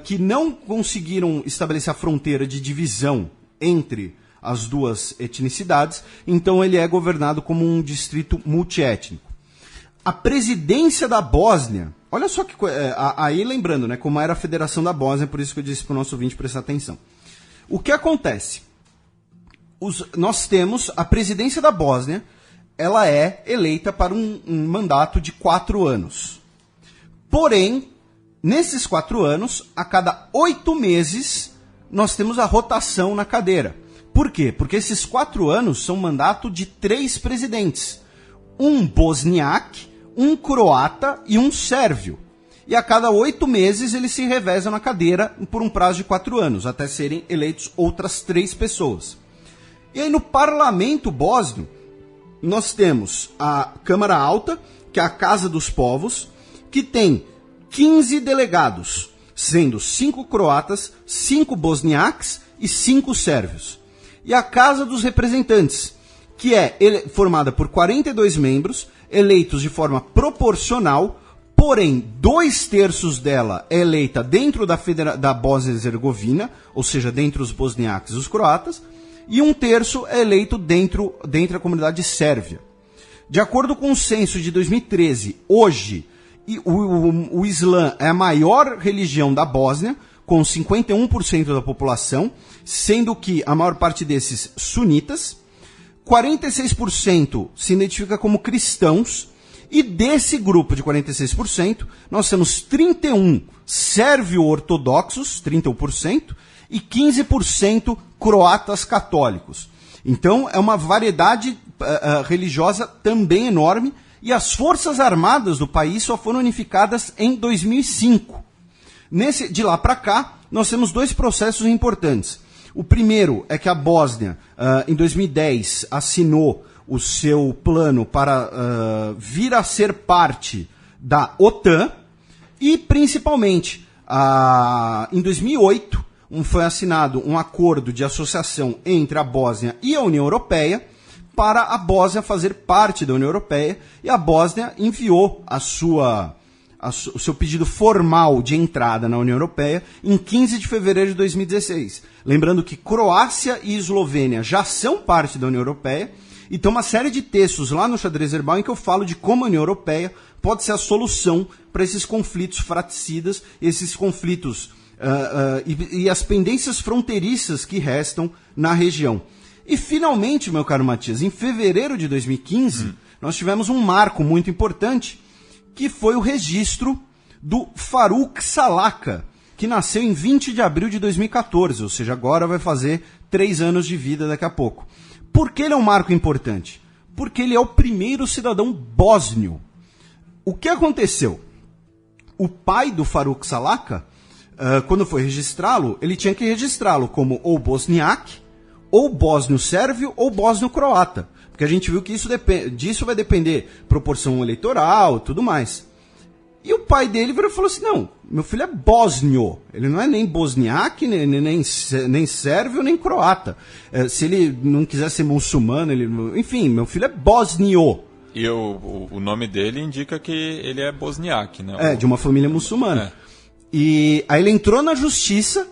D: que não conseguiram estabelecer a fronteira de divisão entre as duas etnicidades, então ele é governado como um distrito multiétnico. A presidência da Bósnia, olha só que aí lembrando, né, como era a Federação da Bósnia, por isso que eu disse para o nosso ouvinte prestar atenção. O que acontece? Nós temos a presidência da Bósnia, ela é eleita para um mandato de 4 anos. Porém, Nesses 4 anos, a cada 8 meses, nós temos a rotação na cadeira. Por quê? Porque esses 4 anos são mandato de 3 presidentes. Um bosniaque, um croata e um sérvio. E a cada 8 meses eles se revezam na cadeira por um prazo de 4 anos, até serem eleitos outras 3 pessoas. E aí no parlamento bósnio, nós temos a Câmara Alta, que é a Casa dos Povos, que tem 15 delegados, sendo 5 croatas, 5 bosniaques e 5 sérvios. E a Casa dos Representantes, que é formada por 42 membros, eleitos de forma proporcional, porém 2/3 dela é eleita dentro da Bósnia e Herzegovina, ou seja, dentre os bosniaques e os croatas, e 1/3 é eleito dentro da comunidade sérvia. De acordo com o censo de 2013, hoje, o Islã é a maior religião da Bósnia, com 51% da população, sendo que a maior parte desses sunitas, 46% se identifica como cristãos, e desse grupo de 46%, nós temos 31 sérvio-ortodoxos, 31%, e 15% croatas católicos. Então, é uma variedade religiosa também enorme, e as forças armadas do país só foram unificadas em 2005. De lá para cá, nós temos 2 processos importantes. O primeiro é que a Bósnia, em 2010, assinou o seu plano para vir a ser parte da OTAN, e principalmente, em 2008, foi assinado um acordo de associação entre a Bósnia e a União Europeia, para a Bósnia fazer parte da União Europeia, e a Bósnia enviou o seu pedido formal de entrada na União Europeia em 15 de fevereiro de 2016. Lembrando que Croácia e Eslovênia já são parte da União Europeia, e tem uma série de textos lá no Xadrez Herbal em que eu falo de como a União Europeia pode ser a solução para esses conflitos fratricidas, esses conflitos e as pendências fronteiriças que restam na região. E finalmente, meu caro Matias, em fevereiro de 2015, nós tivemos um marco muito importante, que foi o registro do Faruk Salaka, que nasceu em 20 de abril de 2014, ou seja, agora vai fazer 3 anos de vida daqui a pouco. Por que ele é um marco importante? Porque ele é o primeiro cidadão bósnio. O que aconteceu? O pai do Faruk Salaka, quando foi registrá-lo, ele tinha que registrá-lo como ou bosniaque, ou bósnio-sérvio, ou bósnio-croata. Porque a gente viu que disso vai depender proporção eleitoral e tudo mais. E o pai dele virou e falou assim, não, meu filho é bósnio, ele não é nem bosniaque, nem sérvio, nem croata. Se ele não quiser ser muçulmano, enfim, meu filho é bósnio.
C: E o nome dele indica que ele é bosniaque, né?
D: De uma família muçulmana. E aí ele entrou na justiça,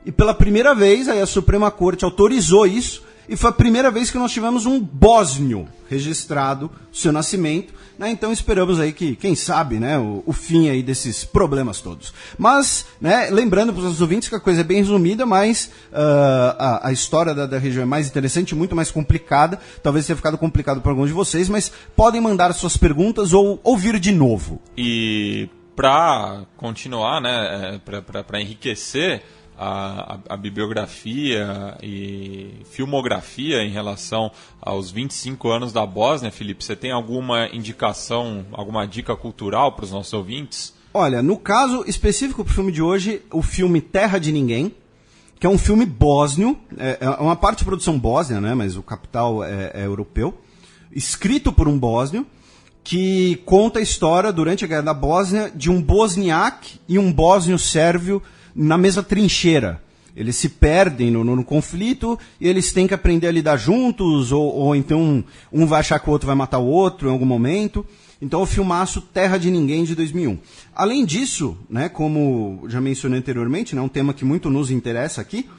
D: e pela primeira vez aí a Suprema Corte autorizou isso, e foi a primeira vez que nós tivemos um bósnio registrado, o seu nascimento, né? Então esperamos aí que, quem sabe, né, o fim aí desses problemas todos. Mas, né, lembrando para os nossos ouvintes que a coisa é bem resumida, mas a história da região é mais interessante, muito mais complicada, talvez tenha ficado complicado para alguns de vocês, mas podem mandar suas perguntas ou ouvir de novo.
C: E para continuar, né, para enriquecer a bibliografia e filmografia em relação aos 25 anos da Bósnia, Felipe, você tem alguma indicação, alguma dica cultural para os nossos ouvintes?
D: Olha, no caso específico para o filme de hoje, o filme Terra de Ninguém, que é um filme bósnio, é uma parte de produção bósnia, né, mas o capital é europeu, escrito por um bósnio, que conta a história, durante a Guerra da Bósnia, de um bosniaque e um bósnio-sérvio na mesma trincheira. Eles se perdem no conflito e eles têm que aprender a lidar juntos, ou então um vai achar que o outro vai matar o outro em algum momento. Então o filmaço Terra de Ninguém, de 2001. Além disso, né, como já mencionei anteriormente, né, um tema que muito nos interessa aqui,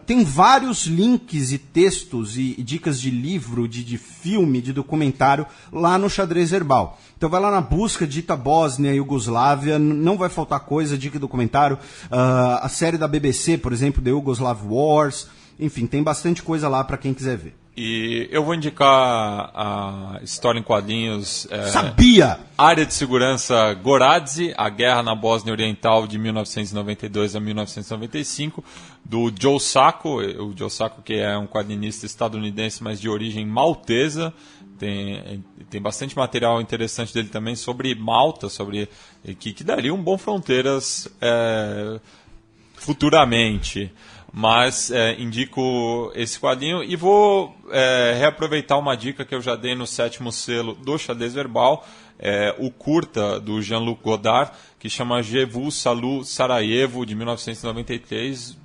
D: tem vários links e textos e dicas de livro, de filme, de documentário lá no Xadrez Herbal. Então vai lá na busca, digita Bósnia e Iugoslávia, não vai faltar coisa, dica e documentário. A série da BBC, por exemplo, The Yugoslav Wars, enfim, tem bastante coisa lá para quem quiser ver.
C: E eu vou indicar a história em quadrinhos...
D: Sabia!
C: Área de Segurança Goradze, A Guerra na Bósnia Oriental de 1992 a 1995, do Joe Sacco. O Joe Sacco, que é um quadrinista estadunidense, mas de origem maltesa. Tem bastante material interessante dele também sobre Malta, que daria um bom Fronteiras futuramente. Mas indico esse quadrinho e vou reaproveitar uma dica que eu já dei no 7º selo do Xadrez Verbal, o curta do Jean-Luc Godard, que chama Je vous salue Sarajevo, de 1993,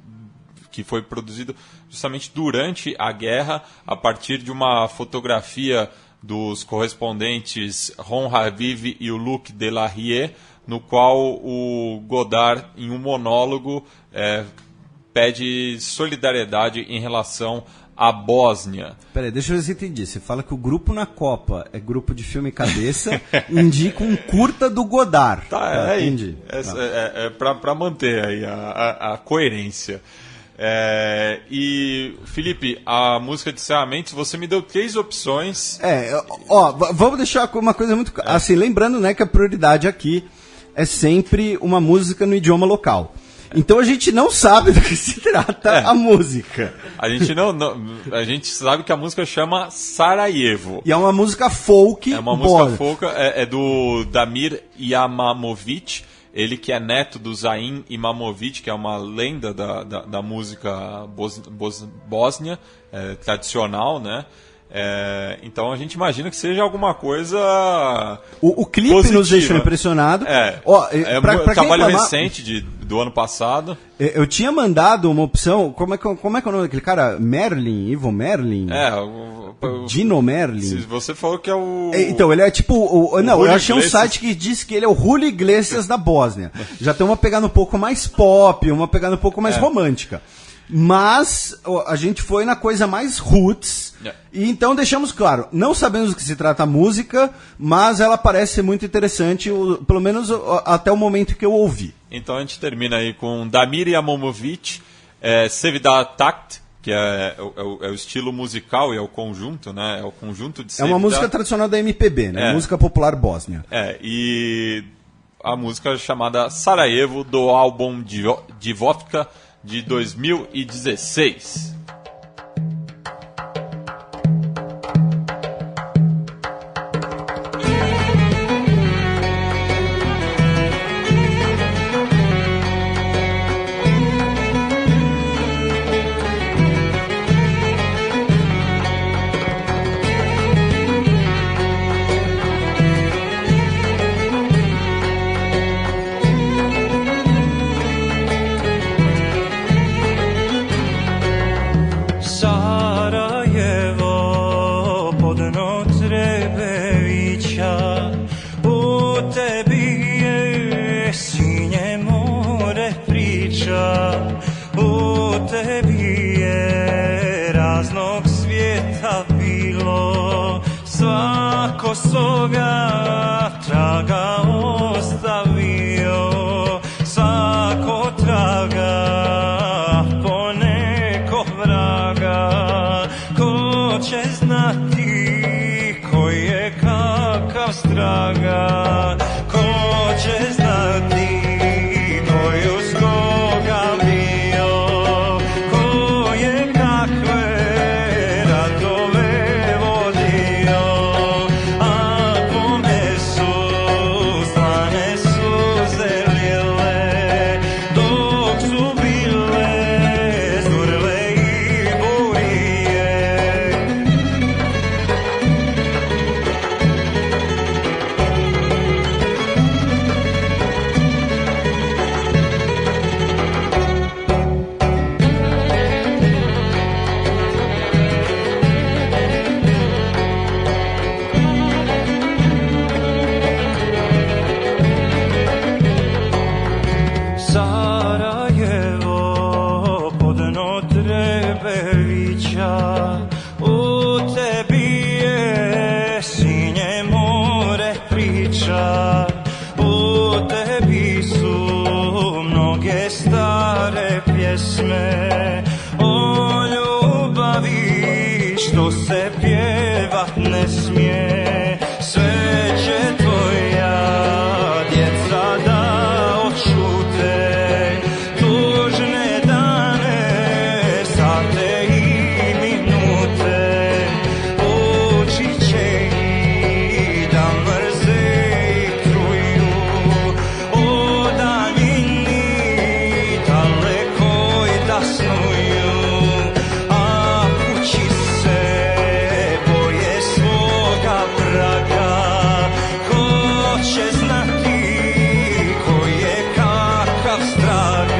C: que foi produzido justamente durante a guerra, a partir de uma fotografia dos correspondentes Ron Raviv e o Luc Delarrière, no qual o Godard, em um monólogo, pede solidariedade em relação à Bósnia.
D: Peraí, deixa eu ver se eu entendi. Você fala que o grupo na Copa é grupo de filme cabeça, indica um curta do Godard.
C: Entendi. Para manter aí a coerência. E, Felipe, a música de encerramento, você me deu 3 opções.
D: Vamos deixar uma coisa muito... Assim, lembrando, né, que a prioridade aqui é sempre uma música no idioma local. Então a gente não sabe do que se trata a música.
C: A gente sabe que a música chama Sarajevo.
D: E é uma música folk.
C: Música folk, é do Damir Imamovic, ele que é neto do Zain Imamovic, que é uma lenda da música bósnia, tradicional, né? Então a gente imagina que seja alguma coisa.
D: O clipe positiva. Nos deixou impressionado.
C: Um trabalho recente do ano passado.
D: Eu tinha mandado uma opção. Como é que é o nome daquele cara? Ivo Merlin? Dino Merlin.
C: Você falou que é o.
D: Então, ele é tipo. Eu achei um site que diz que ele é o Julio Iglesias da Bósnia. Já tem uma pegada um pouco mais pop, uma pegada um pouco mais romântica. Mas a gente foi na coisa mais roots. E então deixamos claro, não sabemos do que se trata a música, mas ela parece muito interessante, pelo menos até o momento que eu ouvi.
C: Então a gente termina aí com Damir Imamovic, Sevda Takt, que é o estilo musical e é o conjunto, né? É o conjunto de Sevda.
D: É uma música tradicional da MPB, né? Música popular bósnia.
C: E a música chamada Sarajevo, do álbum Divotka, de 2016.
E: Svoga traga ostavio, svako traga poneko vraga, ko će znati ko je kakav straga, ko će znati ko je uz koga bio, ko je kakve radove vodio. što se pjevat ne smije, sve će tvoja djeca da odšute, tužne dane, sate i minute, učit će i da mrze i truju, o daljini dalekoj da snuju, a kući se boje svoga praga. Ko će znati ko je kakav straga,